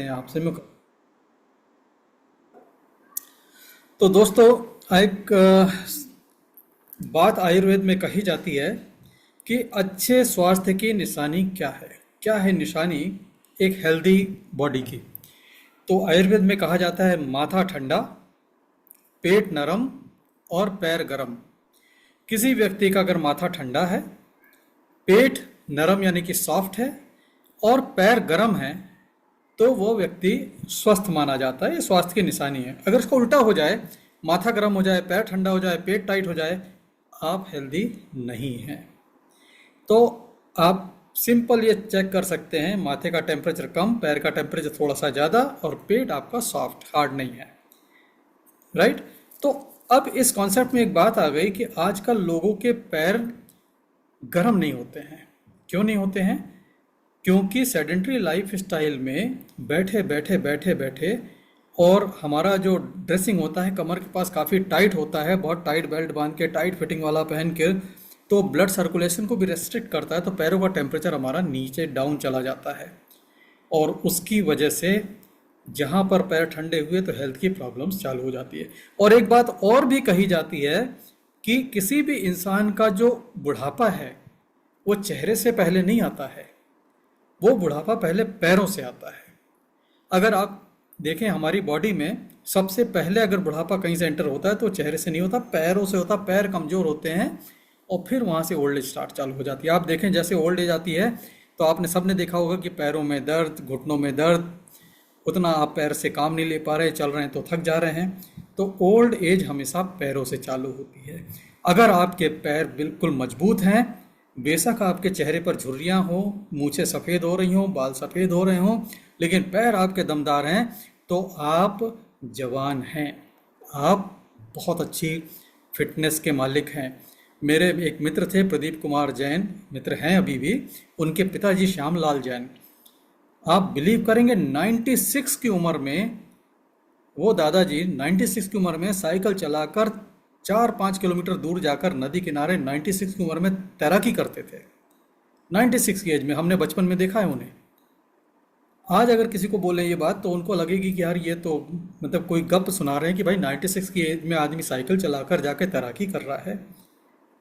आपसे मैं तो दोस्तों एक बात आयुर्वेद में कही जाती है कि अच्छे स्वास्थ्य की निशानी क्या है। क्या है निशानी एक हेल्दी बॉडी की? तो आयुर्वेद में कहा जाता है माथा ठंडा, पेट नरम और पैर गरम। किसी व्यक्ति का अगर माथा ठंडा है, पेट नरम यानी कि सॉफ्ट है और पैर गरम है तो वो व्यक्ति स्वस्थ माना जाता है। ये स्वास्थ्य की निशानी है। अगर इसको उल्टा हो जाए, माथा गर्म हो जाए, पैर ठंडा हो जाए, पेट टाइट हो जाए, आप हेल्दी नहीं हैं। तो आप सिंपल ये चेक कर सकते हैं, माथे का टेम्परेचर कम, पैर का टेम्परेचर थोड़ा सा ज़्यादा और पेट आपका सॉफ्ट हार्ड नहीं है। राइट? तो अब इस कॉन्सेप्ट में एक बात आ गई कि आजकल लोगों के पैर गर्म नहीं होते हैं। क्यों नहीं होते हैं? क्योंकि सेडेंट्री लाइफ स्टाइल में बैठे बैठे बैठे बैठे और हमारा जो ड्रेसिंग होता है कमर के पास काफ़ी टाइट होता है, बहुत टाइट बेल्ट बांध के, टाइट फिटिंग वाला पहन के, तो ब्लड सर्कुलेशन को भी रेस्ट्रिक्ट करता है, तो पैरों का टेम्परेचर हमारा नीचे डाउन चला जाता है और उसकी वजह से जहाँ पर पैर ठंडे हुए तो हेल्थ की प्रॉब्लम्स चालू हो जाती है। और एक बात और भी कही जाती है कि किसी भी इंसान का जो बुढ़ापा है वो चेहरे से पहले नहीं आता है, वो बुढ़ापा पहले पैरों से आता है। अगर आप देखें हमारी बॉडी में सबसे पहले अगर बुढ़ापा कहीं से एंटर होता है तो चेहरे से नहीं होता, पैरों से होता। पैर कमज़ोर होते हैं और फिर वहाँ से ओल्ड एज स्टार्ट चालू हो जाती है। आप देखें जैसे ओल्ड एज आती है तो आपने सबने देखा होगा कि पैरों में दर्द, घुटनों में दर्द, उतना आप पैर से काम नहीं ले पा रहे, चल रहे हैं तो थक जा रहे हैं। तो ओल्ड एज हमेशा पैरों से चालू होती है। अगर आपके पैर बिल्कुल मजबूत हैं, बेशक आपके चेहरे पर झुर्रियाँ हो, मूछें सफ़ेद हो रही हों, बाल सफ़ेद हो रहे हों, लेकिन पैर आपके दमदार हैं तो आप जवान हैं, आप बहुत अच्छी फिटनेस के मालिक हैं। मेरे एक मित्र थे प्रदीप कुमार जैन, मित्र हैं अभी भी, उनके पिताजी श्यामलाल जैन, आप बिलीव करेंगे 96 की उम्र में वो दादाजी 96 की उम्र में साइकिल चलाकर 4-5 किलोमीटर दूर जाकर नदी किनारे 96 की उम्र में तैराकी करते थे। 96 की एज में हमने बचपन में देखा है उन्हें। आज अगर किसी को बोले ये बात तो उनको लगेगी कि यार ये तो मतलब कोई गप सुना रहे हैं कि भाई 96 की एज में आदमी साइकिल चलाकर जाके तैराकी कर रहा है।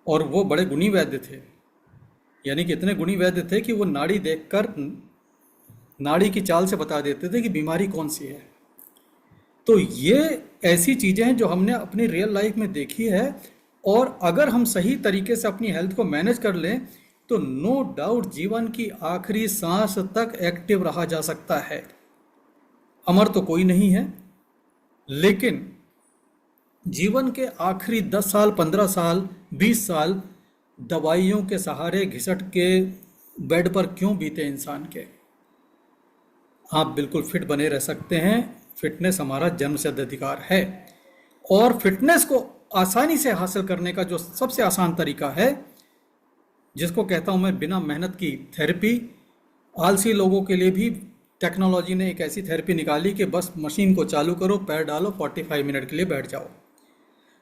और वो बड़े गुणी वैद्य थे, यानी कि इतने गुणी वैद्य थे कि वो नाड़ी देखकर नाड़ी की चाल से बता देते थे कि बीमारी कौन सी है। तो ये ऐसी चीज़ें हैं जो हमने अपनी रियल लाइफ में देखी है और अगर हम सही तरीके से अपनी हेल्थ को मैनेज कर लें तो नो डाउट जीवन की आखिरी सांस तक एक्टिव रहा जा सकता है। अमर तो कोई नहीं है, लेकिन जीवन के आखिरी 10 साल, 15 साल, 20 साल दवाइयों के सहारे घिसट के बेड पर क्यों बीते इंसान के? आप बिल्कुल फिट बने रह सकते हैं। फिटनेस हमारा जन्मसिद्ध अधिकार है और फिटनेस को आसानी से हासिल करने का जो सबसे आसान तरीका है, जिसको कहता हूं मैं बिना मेहनत की थेरेपी, आलसी लोगों के लिए भी टेक्नोलॉजी ने एक ऐसी थेरेपी निकाली कि बस मशीन को चालू करो, पैर डालो, 45 मिनट के लिए बैठ जाओ।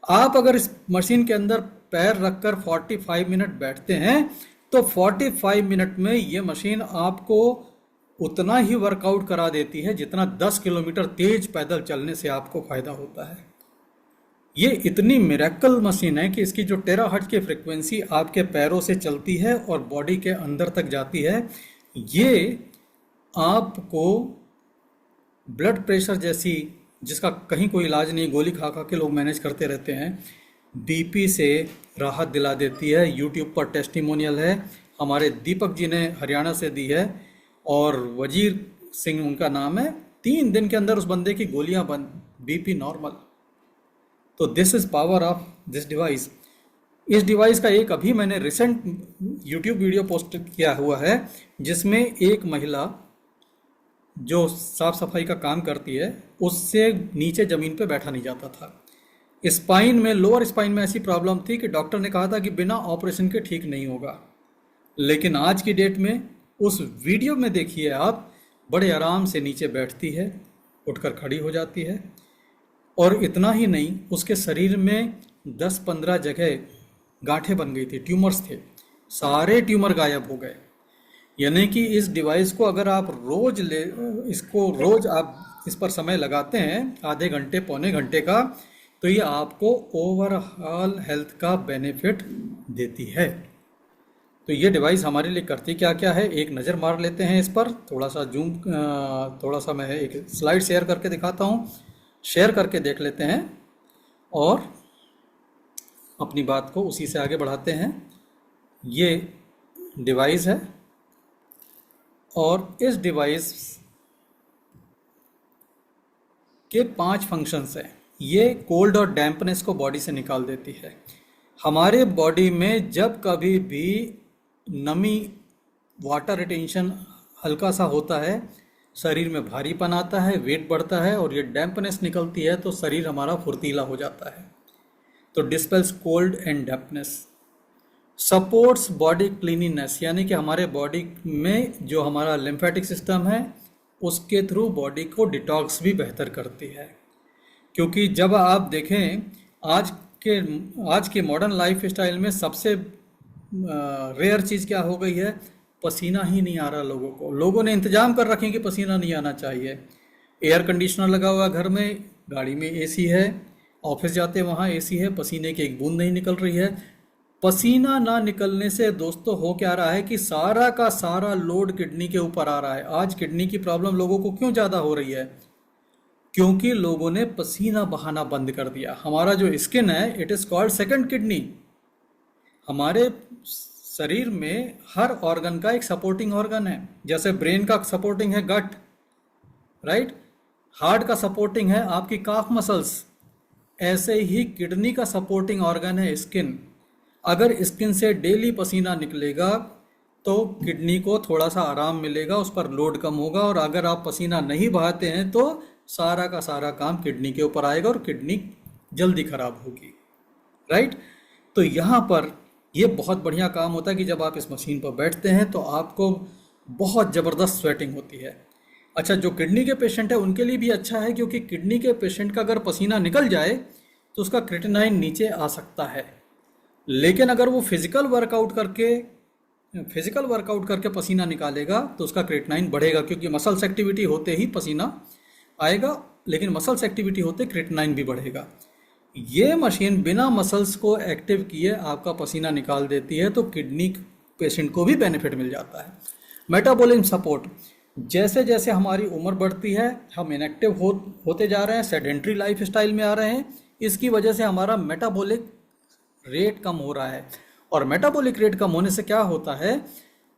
आप अगर इस मशीन के अंदर पैर रखकर 45 मिनट बैठते हैं तो 45 मिनट में ये मशीन आपको उतना ही वर्कआउट करा देती है जितना 10 किलोमीटर तेज पैदल चलने से आपको फायदा होता है। ये इतनी मिरेकल मशीन है कि इसकी जो टेराहर्ट्ज की फ्रिक्वेंसी आपके पैरों से चलती है और बॉडी के अंदर तक जाती है। ये आपको ब्लड प्रेशर जैसी, जिसका कहीं कोई इलाज नहीं, गोली खा खा के लोग मैनेज करते रहते हैं, बीपी से राहत दिला देती है। यूट्यूब पर टेस्टिमोनियल है, हमारे दीपक जी ने हरियाणा से दी है और वजीर सिंह उनका नाम है। 3 दिन के अंदर उस बंदे की गोलियां बंद, बीपी नॉर्मल। तो this is power of this device. इस डिवाइस का एक अभी मैंने रिसेंट यूट्यूब वीडियो पोस्ट किया हुआ है जिसमें एक महिला जो साफ सफाई का काम करती है उससे नीचे ज़मीन पे बैठा नहीं जाता था। स्पाइन में, लोअर स्पाइन में ऐसी प्रॉब्लम थी कि डॉक्टर ने कहा था कि बिना ऑपरेशन के ठीक नहीं होगा। लेकिन आज की डेट में उस वीडियो में देखिए आप, बड़े आराम से नीचे बैठती है, उठकर खड़ी हो जाती है। और इतना ही नहीं, उसके शरीर में 10-15 जगह गांठें बन गई थी, ट्यूमर्स थे, सारे ट्यूमर गायब हो गए। यानी कि इस डिवाइस को अगर आप इसको रोज आप इस पर समय लगाते हैं आधे घंटे पौने घंटे का, तो ये आपको ओवरऑल हेल्थ का बेनिफिट देती है। तो ये डिवाइस हमारे लिए करती क्या क्या है, एक नज़र मार लेते हैं इस पर। थोड़ा सा मैं एक स्लाइड शेयर करके दिखाता हूँ, शेयर करके देख लेते हैं और अपनी बात को उसी से आगे बढ़ाते हैं। ये डिवाइस है और इस डिवाइस के 5 फंक्शंस हैं। ये कोल्ड और डैम्पनेस को बॉडी से निकाल देती है। हमारे बॉडी में जब कभी भी नमी, वाटर रिटेंशन हल्का सा होता है, शरीर में भारीपन आता है, वेट बढ़ता है और ये डैम्पनेस निकलती है तो शरीर हमारा फुर्तीला हो जाता है। तो dispels cold and dampness. Supports body cleanliness, यानी कि हमारे बॉडी में जो हमारा लिम्फेटिक सिस्टम है उसके थ्रू बॉडी को डिटॉक्स भी बेहतर करती है। क्योंकि जब आप देखें आज आज के मॉडर्न लाइफ स्टाइल में सबसे रेयर चीज़ क्या हो गई है, पसीना ही नहीं आ रहा लोगों को। लोगों ने इंतजाम कर रखे कि पसीना नहीं आना चाहिए। एयर कंडीशनर लगा हुआ घर में, गाड़ी में एसी है, ऑफिस जाते वहाँ एसी है, पसीने की एक बूंद नहीं निकल रही है। पसीना ना निकलने से दोस्तों हो क्या रहा है कि सारा का सारा लोड किडनी के ऊपर आ रहा है। आज किडनी की प्रॉब्लम लोगों को क्यों ज़्यादा हो रही है? क्योंकि लोगों ने पसीना बहाना बंद कर दिया। हमारा जो स्किन है, it is called second kidney. हमारे शरीर में हर ऑर्गन का एक सपोर्टिंग ऑर्गन है। जैसे ब्रेन का सपोर्टिंग है गट, राइट, हार्ट का सपोर्टिंग है आपकी काफ मसल्स, ऐसे ही किडनी का सपोर्टिंग ऑर्गन है स्किन। अगर स्किन से डेली पसीना निकलेगा तो किडनी को थोड़ा सा आराम मिलेगा, उस पर लोड कम होगा। और अगर आप पसीना नहीं बहाते हैं तो सारा का सारा काम किडनी के ऊपर आएगा और किडनी जल्दी खराब होगी, राइट। तो यहाँ पर ये बहुत बढ़िया काम होता है कि जब आप इस मशीन पर बैठते हैं तो आपको बहुत ज़बरदस्त स्वेटिंग होती है। अच्छा, जो किडनी के पेशेंट है उनके लिए भी अच्छा है, क्योंकि किडनी के पेशेंट का अगर पसीना निकल जाए तो उसका क्रिएटिनाइन नीचे आ सकता है। लेकिन अगर वो फिजिकल वर्कआउट करके पसीना निकालेगा तो उसका क्रिएटिनाइन बढ़ेगा, क्योंकि मसल्स एक्टिविटी होते ही पसीना आएगा, लेकिन मसल्स एक्टिविटी होते क्रिएटिनाइन भी बढ़ेगा। ये मशीन बिना मसल्स को एक्टिव किए आपका पसीना निकाल देती है, तो किडनी पेशेंट को भी बेनिफिट मिल जाता है। मेटाबॉलिज्म सपोर्ट, जैसे जैसे हमारी उम्र बढ़ती है हम इनएक्टिव होते जा रहे हैं, सेडेंट्री लाइफ स्टाइल में आ रहे हैं। इसकी वजह से हमारा मेटाबॉलिक रेट कम हो रहा है, और मेटाबॉलिक रेट कम होने से क्या होता है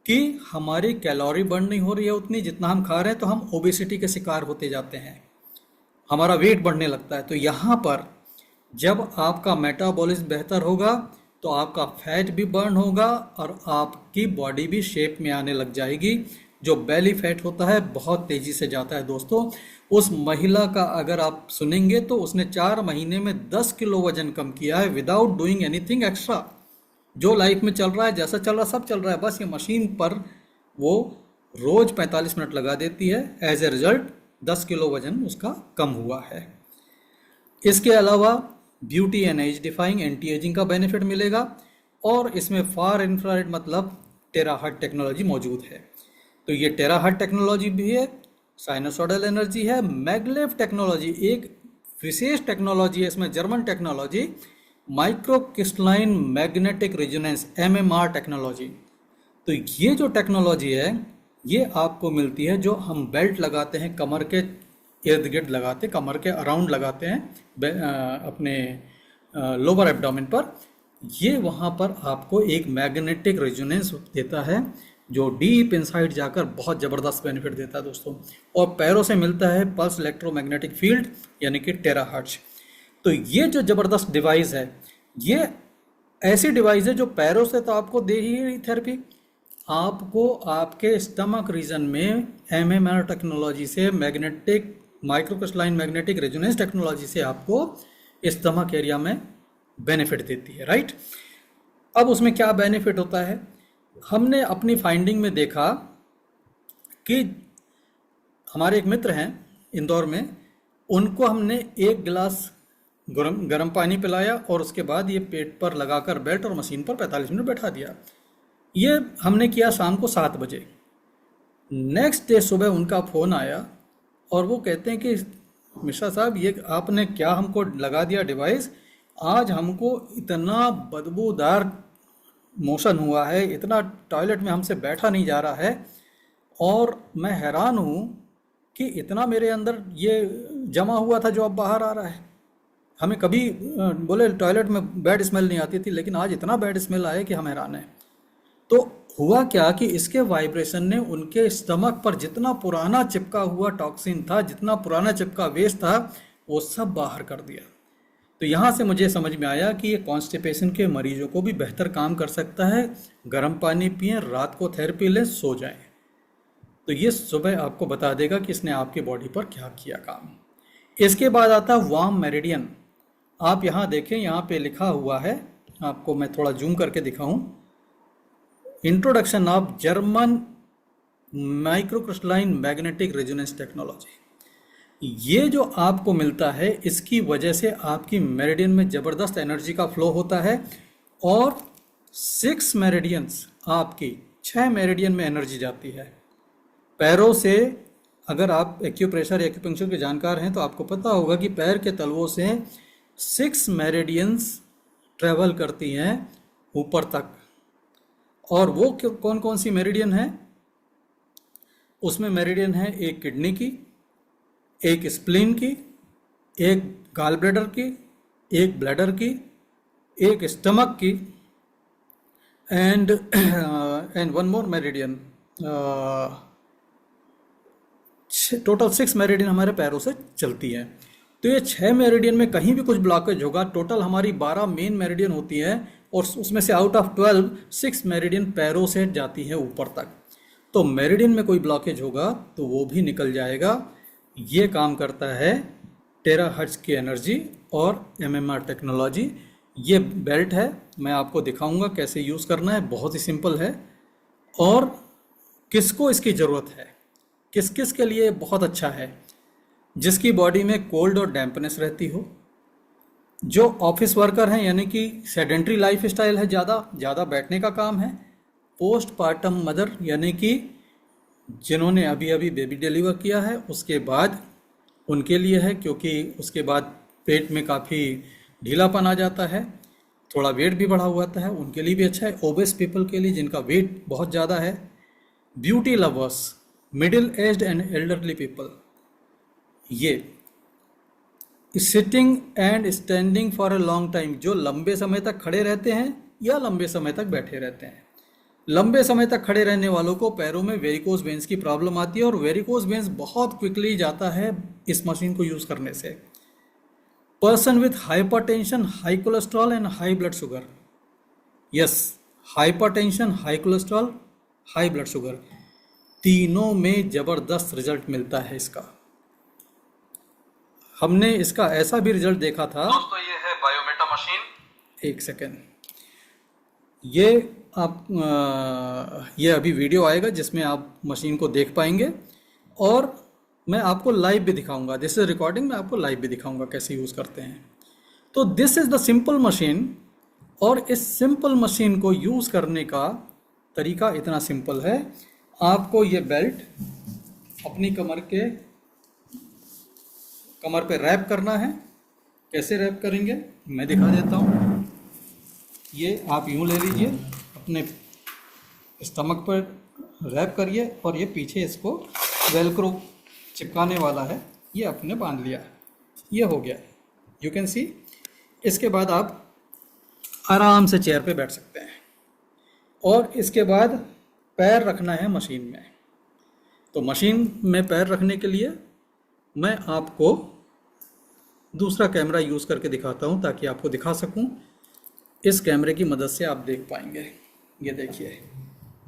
कि हमारी कैलोरी बर्न नहीं हो रही है उतनी जितना हम खा रहे हैं, तो हम ओबेसिटी के शिकार होते जाते हैं, हमारा वेट बढ़ने लगता है। तो यहाँ पर जब आपका मेटाबॉलिज्म बेहतर होगा तो आपका फैट भी बर्न होगा और आपकी बॉडी भी शेप में आने लग जाएगी। जो बेली फैट होता है बहुत तेज़ी से जाता है दोस्तों। उस महिला का अगर आप सुनेंगे तो उसने 4 महीने में 10 किलो वजन कम किया है विदाउट डूइंग एनीथिंग एक्स्ट्रा। जो लाइफ में चल रहा है, जैसा चल रहा है, सब चल रहा है, बस ये मशीन पर वो रोज 45 मिनट लगा देती है। एज ए रिजल्ट 10 किलो वजन उसका कम हुआ है। इसके अलावा beauty and age defying anti ageing का बेनिफिट मिलेगा, और इसमें फार इंफ्रारेड मतलब टेराहर्ट्ज टेक्नोलॉजी मौजूद है। तो ये टेराहर्ट्ज टेक्नोलॉजी भी है, साइनसोइडल एनर्जी है, मैगलेव टेक्नोलॉजी एक विशेष टेक्नोलॉजी है, इसमें German technology, micro crystalline magnetic resonance MMR technology. तो ये जो टेक्नोलॉजी है ये आपको मिलती है जो हम बेल्ट लगाते हैं, कमर के इर्द गिर्द लगाते, कमर के अराउंड लगाते हैं अपने लोअर एब्डोमेन पर। ये वहाँ पर आपको एक मैग्नेटिक रेजोनेंस देता है जो डीप इनसाइड जाकर बहुत ज़बरदस्त बेनिफिट देता है दोस्तों। और पैरों से मिलता है पल्स इलेक्ट्रोमैग्नेटिक फील्ड यानी कि टेराहर्ट्ज। तो ये जो ज़बरदस्त डिवाइस है, ये ऐसी डिवाइस है जो पैरों से तो आपको दे ही रही थेरेपी, आपको आपके स्टमक रीजन में एमएमआर टेक्नोलॉजी से, magnetic microcrystalline magnetic resonance technology से आपको स्टमक एरिया में बेनिफिट देती है, राइट। अब उसमें क्या बेनिफिट होता है, हमने अपनी फाइंडिंग में देखा कि हमारे एक मित्र हैं इंदौर में, उनको हमने 1 गिलास गर्म पानी पिलाया और उसके बाद ये पेट पर लगाकर बेल्ट और मशीन पर 45 मिनट बैठा दिया। ये हमने किया शाम को 7 बजे। नेक्स्ट डे सुबह उनका फ़ोन आया और वो कहते हैं कि मिश्रा साहब, ये आपने क्या हमको लगा दिया डिवाइस, आज हमको इतना बदबूदार मोशन हुआ है, इतना टॉयलेट में हमसे बैठा नहीं जा रहा है, और मैं हैरान हूँ कि इतना मेरे अंदर ये जमा हुआ था जो अब बाहर आ रहा है। हमें कभी बोले टॉयलेट में बैड स्मेल नहीं आती थी, लेकिन आज इतना बैड स्मेल आया कि हम हैरान हैं। तो हुआ क्या कि इसके वाइब्रेशन ने उनके स्टमक पर जितना पुराना चिपका हुआ टॉक्सिन था, जितना पुराना चिपका वेस्ट था, वो सब बाहर कर दिया। तो यहाँ से मुझे समझ में आया कि ये कॉन्स्टिपेशन के मरीजों को भी बेहतर काम कर सकता है। गर्म पानी पिएं, रात को थेरेपी लें, सो जाएं। तो ये सुबह आपको बता देगा कि इसने आपकी बॉडी पर क्या किया काम। इसके बाद आता है वार्म मेरिडियन। आप यहाँ देखें, यहाँ पे लिखा हुआ है, आपको मैं थोड़ा जूम करके दिखाऊं। Introduction of German microcrystalline magnetic resonance technology. ये जो आपको मिलता है, इसकी वजह से आपकी मेरिडियन में ज़बरदस्त एनर्जी का फ्लो होता है, और 6 मेरिडियंस, आपकी 6 मेरिडियन में एनर्जी जाती है। पैरों से, अगर आप एक्यूप्रेशर या एक्यूपंक्चर के जानकार हैं तो आपको पता होगा कि पैर के तलवों से 6 मेरिडियंस ट्रेवल करती हैं ऊपर तक। और वो कौन कौन सी मेरिडियन है? उसमें मेरिडियन है एक किडनी की, एक स्प्लीन की, एक गाल ब्लैडर की, एक ब्लैडर की, एक स्टमक की, and and one more meridian. Total 6 meridian हमारे पैरों से चलती है। तो ये 6 मेरिडियन में कहीं भी कुछ ब्लॉकेज होगा, टोटल हमारी 12 मेन मेरिडियन होती है, और उसमें से आउट ऑफ 12 6 मेरिडियन पैरों से जाती है ऊपर तक। तो मेरिडियन में कोई ब्लॉकेज होगा तो वो भी निकल जाएगा। ये काम करता है टेराहर्ट्ज की एनर्जी और एमएमआर टेक्नोलॉजी। ये बेल्ट है, मैं आपको दिखाऊंगा कैसे यूज़ करना है, बहुत ही सिंपल है। और किसको इसकी ज़रूरत है, किस किस के लिए बहुत अच्छा है? जिसकी बॉडी में कोल्ड और डैम्पनेस रहती हो, जो ऑफिस वर्कर हैं, यानी कि सेडेंट्री लाइफ स्टाइल है, ज़्यादा बैठने का काम है, पोस्ट पार्टम मदर, यानी कि जिन्होंने अभी अभी बेबी डिलीवर किया है, उसके बाद उनके लिए है, क्योंकि उसके बाद पेट में काफ़ी ढीलापन आ जाता है, थोड़ा वेट भी बढ़ा हुआ आता है, उनके लिए भी अच्छा है। ओबेस पीपल के लिए, जिनका वेट बहुत ज़्यादा है, beauty lovers, middle aged and elderly people, ये sitting and standing for a long time, जो लंबे समय तक खड़े रहते हैं या लंबे समय तक बैठे रहते हैं। लंबे समय तक खड़े रहने वालों को पैरों में वेरिकोज वेंस की प्रॉब्लम आती है, और वेरिकोज वेंस बहुत क्विकली जाता है इस मशीन को यूज़ करने से। Person with hypertension, high cholesterol and high blood sugar, yes, hypertension, high cholesterol, high blood sugar, तीनों में ज़बरदस्त रिजल्ट मिलता है इसका। हमने इसका ऐसा भी रिजल्ट देखा था दोस्तों, ये है बायोमेटा मशीन। एक सेकेंड, ये आप ये अभी वीडियो आएगा जिसमें आप मशीन को देख पाएंगे, और मैं आपको लाइव भी दिखाऊंगा। दिस इज रिकॉर्डिंग, मैं आपको लाइव भी दिखाऊंगा कैसे यूज़ करते हैं। तो this is the simple machine, और इस सिंपल मशीन को यूज़ करने का तरीका इतना सिंपल है। आपको ये बेल्ट अपनी कमर पे रैप करना है। कैसे रैप करेंगे मैं दिखा देता हूँ। ये आप यूँ ले लीजिए, अपने स्टमक पर रैप करिए, और ये पीछे इसको वेलक्रो चिपकाने वाला है, ये अपने बांध लिया, ये हो गया, यू कैन सी। इसके बाद आप आराम से चेयर पे बैठ सकते हैं, और इसके बाद पैर रखना है मशीन में। तो मशीन में पैर रखने के लिए मैं आपको दूसरा कैमरा यूज़ करके दिखाता हूँ, ताकि आपको दिखा सकूँ। इस कैमरे की मदद से आप देख पाएंगे। ये देखिए,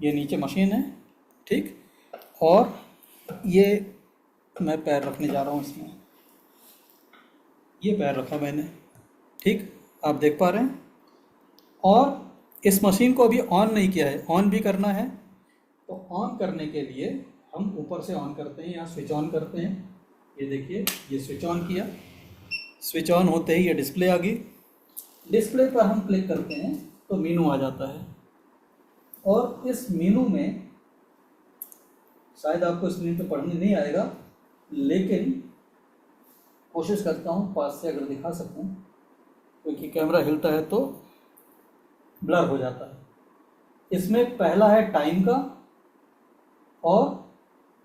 ये नीचे मशीन है, ठीक, और ये मैं पैर रखने जा रहा हूँ इसमें। ये पैर रखा मैंने, ठीक, आप देख पा रहे हैं। और इस मशीन को अभी ऑन नहीं किया है, ऑन भी करना है। तो ऑन करने के लिए हम ऊपर से ऑन करते हैं, यहाँ स्विच ऑन करते हैं। ये देखिए, ये स्विच ऑन किया, स्विच ऑन होते ही ये डिस्प्ले आ गई। डिस्प्ले पर हम क्लिक करते हैं तो मीनू आ जाता है, और इस मीनू में शायद आपको स्क्रीन पे पढ़ने नहीं आएगा, लेकिन कोशिश करता हूँ पास से अगर दिखा सकूँ, क्योंकि कैमरा हिलता है तो ब्लर हो जाता है। इसमें पहला है टाइम का, और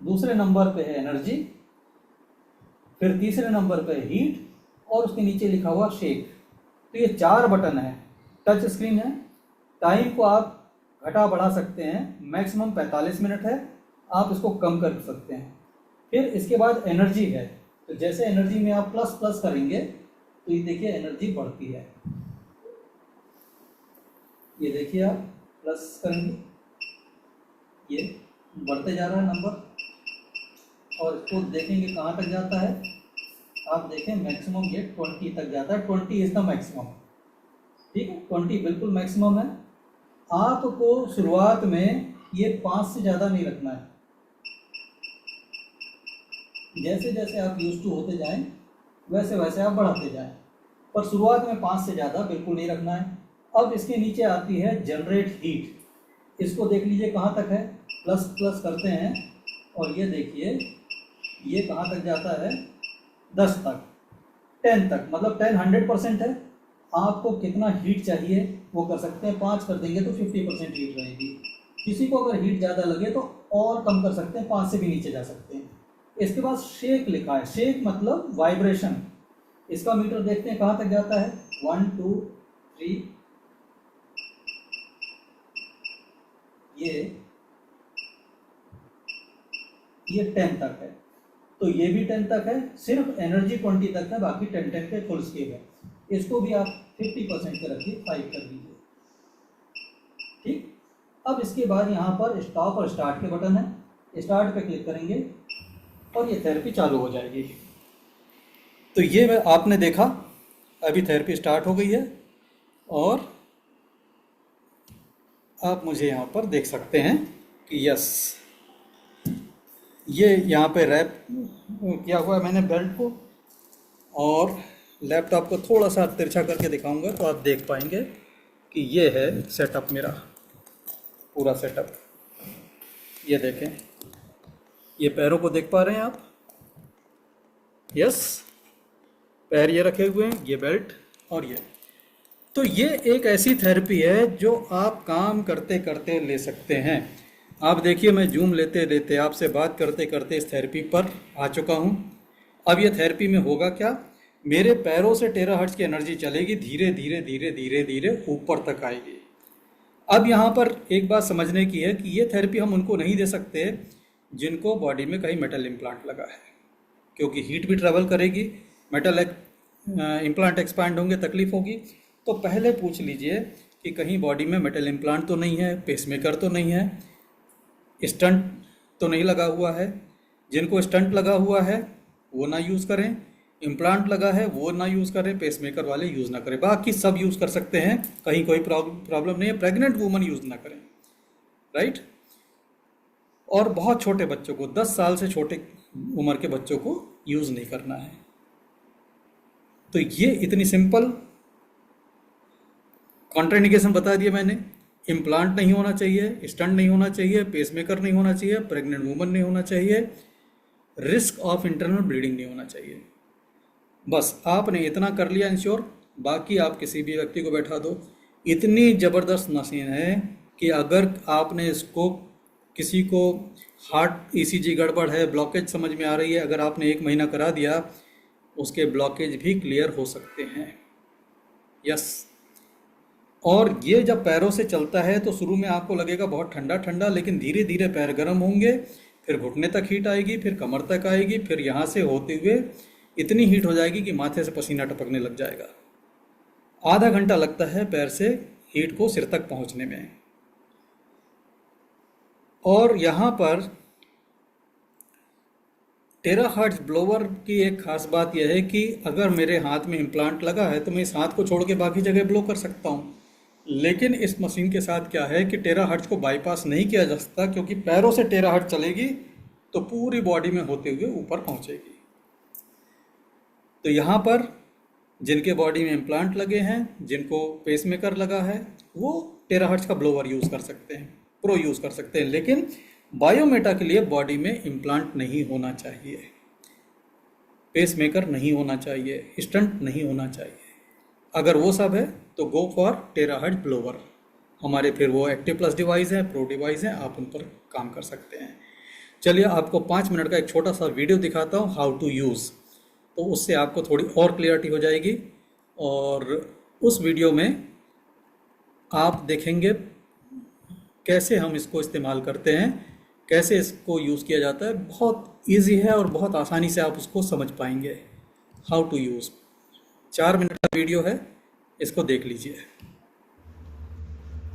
दूसरे नंबर पे है एनर्जी, फिर तीसरे नंबर पे है हीट, और उसके नीचे लिखा हुआ शेक। तो ये 4 बटन है, टच स्क्रीन है। टाइम को आप घटा बढ़ा सकते हैं, मैक्सिमम 45 मिनट है, आप इसको कम कर सकते हैं। फिर इसके बाद एनर्जी है, तो जैसे एनर्जी में आप प्लस प्लस करेंगे तो ये देखिए एनर्जी बढ़ती है। ये देखिए आप प्लस करेंगे, ये बढ़ते जा रहा है नंबर, और इसको देखेंगे कहाँ तक जाता है। आप देखें मैक्सिमम ये 20 तक जाता है, 20 इज द मैक्सिमम। ठीक है, 20 बिल्कुल मैक्सिमम है। आपको शुरुआत में ये 5 से ज़्यादा नहीं रखना है, जैसे जैसे आप यूज टू होते जाएं वैसे वैसे आप बढ़ाते जाएं, पर शुरुआत में 5 से ज़्यादा बिल्कुल नहीं रखना है। अब इसके नीचे आती है जनरेट हीट, इसको देख लीजिए कहाँ तक है, प्लस प्लस करते हैं, और ये देखिए ये कहाँ तक जाता है, 10 तक, 10 तक, मतलब 10 100% है। आपको कितना हीट चाहिए वो कर सकते हैं, 5 कर देंगे तो 50% हीट रहेगी। किसी को अगर हीट ज़्यादा लगे तो और कम कर सकते हैं, 5 से भी नीचे जा सकते हैं। इसके बाद शेक लिखा है, शेक मतलब वाइब्रेशन। इसका मीटर देखते हैं कहाँ तक जाता है, 1 2 3, ये 10 तक है, तो ये भी 10 तक है। सिर्फ एनर्जी 20 तक है, बाकी 10 के फुल स्केप है। इसको भी आप 50% पे रखिए, 5 कर दीजिए। ठीक, अब इसके बाद यहाँ पर स्टॉप और स्टार्ट के बटन है, स्टार्ट पे क्लिक करेंगे और ये थेरेपी चालू हो जाएगी। तो ये आपने देखा, अभी थेरेपी स्टार्ट हो गई है, और आप मुझे यहाँ पर देख सकते हैं कि यस, ये यहाँ पे रैप किया हुआ है मैंने बेल्ट को, और लैपटॉप को थोड़ा सा तिरछा करके दिखाऊंगा तो आप देख पाएंगे कि ये है सेटअप, मेरा पूरा सेटअप। ये देखें, ये पैरों को देख पा रहे हैं आप, यस, पैर ये रखे हुए हैं, ये बेल्ट, और ये। तो ये एक ऐसी थेरेपी है जो आप काम करते करते ले सकते हैं। आप देखिए, मैं जूम लेते लेते आपसे बात करते करते इस थेरेपी पर आ चुका हूँ। अब ये थेरेपी में होगा क्या, मेरे पैरों से टेराहर्ट्ज की एनर्जी चलेगी, धीरे धीरे धीरे धीरे धीरे ऊपर तक आएगी। अब यहाँ पर एक बात समझने की है कि ये थेरेपी हम उनको नहीं दे सकते जिनको बॉडी में कहीं मेटल इम्प्लांट लगा है, क्योंकि हीट भी ट्रैवल करेगी, मेटल इम्प्लांट एक्सपैंड होंगे, तकलीफ होगी। तो पहले पूछ लीजिए कि कहीं बॉडी में मेटल इम्प्लांट तो नहीं है, पेसमेकर तो नहीं है, स्टंट तो नहीं लगा हुआ है। जिनको स्टंट लगा हुआ है वो ना यूज़ करें, इम्प्लांट लगा है वो ना यूज़ करें, पेसमेकर वाले यूज़ ना करें, बाकी सब यूज़ कर सकते हैं, कहीं कोई प्रॉब्लम नहीं है। प्रेग्नेंट वूमन यूज़ ना करें, राइट। और बहुत छोटे बच्चों को, 10 साल से छोटे उम्र के बच्चों को यूज़ नहीं करना है। तो ये इतनी सिंपल कॉन्ट्राइंडिकेशन बता दिया मैंने। इम्प्लांट नहीं होना चाहिए, स्टंट नहीं होना चाहिए, पेसमेकर नहीं होना चाहिए, प्रेग्नेंट वूमन नहीं होना चाहिए, रिस्क ऑफ इंटरनल ब्लीडिंग नहीं होना चाहिए। बस आपने इतना कर लिया इंश्योर, बाकी आप किसी भी व्यक्ति को बैठा दो। इतनी ज़बरदस्त मशीन है कि अगर आपने इसको, किसी को हार्ट ईसीजी गड़बड़ है, ब्लॉकेज समझ में आ रही है, अगर आपने 1 महीना करा दिया, उसके ब्लॉकेज भी क्लियर हो सकते हैं। यस। और ये जब पैरों से चलता है तो शुरू में आपको लगेगा बहुत ठंडा ठंडा, लेकिन धीरे धीरे पैर गर्म होंगे, फिर घुटने तक हीट आएगी, फिर कमर तक आएगी, फिर यहाँ से होते हुए इतनी हीट हो जाएगी कि माथे से पसीना टपकने लग जाएगा। आधा घंटा लगता है पैर से हीट को सिर तक पहुँचने में। और यहाँ पर टेराहर्ट्ज ब्लोवर की एक खास बात यह है कि अगर मेरे हाथ में इम्प्लांट लगा है तो मैं इस हाथ को छोड़ के बाकी जगह ब्लो कर सकता हूँ, लेकिन इस मशीन के साथ क्या है कि टेराहर्ट्ज को बाईपास नहीं किया जा सकता, क्योंकि पैरों से टेराहर्ट्ज चलेगी तो पूरी बॉडी में होते हुए ऊपर पहुँचेगी। तो यहाँ पर जिनके बॉडी में इम्प्लांट लगे हैं, जिनको पेसमेकर लगा है, वो टेराहर्ट्ज का ब्लोवर यूज़ कर सकते हैं, प्रो यूज़ कर सकते हैं। लेकिन बायोमेटा के लिए बॉडी में इम्प्लांट नहीं होना चाहिए, पेसमेकर नहीं होना चाहिए, स्टंट नहीं होना चाहिए। अगर वो सब है तो गो फॉर टेराहर्ट्ज ब्लोवर। हमारे फिर वो एक्टिव प्लस डिवाइस है, प्रो डिवाइस है, आप उन पर काम कर सकते हैं। चलिए आपको 5 मिनट का एक छोटा सा वीडियो दिखाता हूँ हाउ टू यूज़, तो उससे आपको थोड़ी और क्लियरिटी हो जाएगी। और उस वीडियो में आप देखेंगे कैसे हम इसको इस्तेमाल करते हैं, कैसे इसको यूज़ किया जाता है। बहुत इजी है और बहुत आसानी से आप उसको समझ पाएंगे हाउ टू यूज़। 4 मिनट का वीडियो है, इसको देख लीजिए।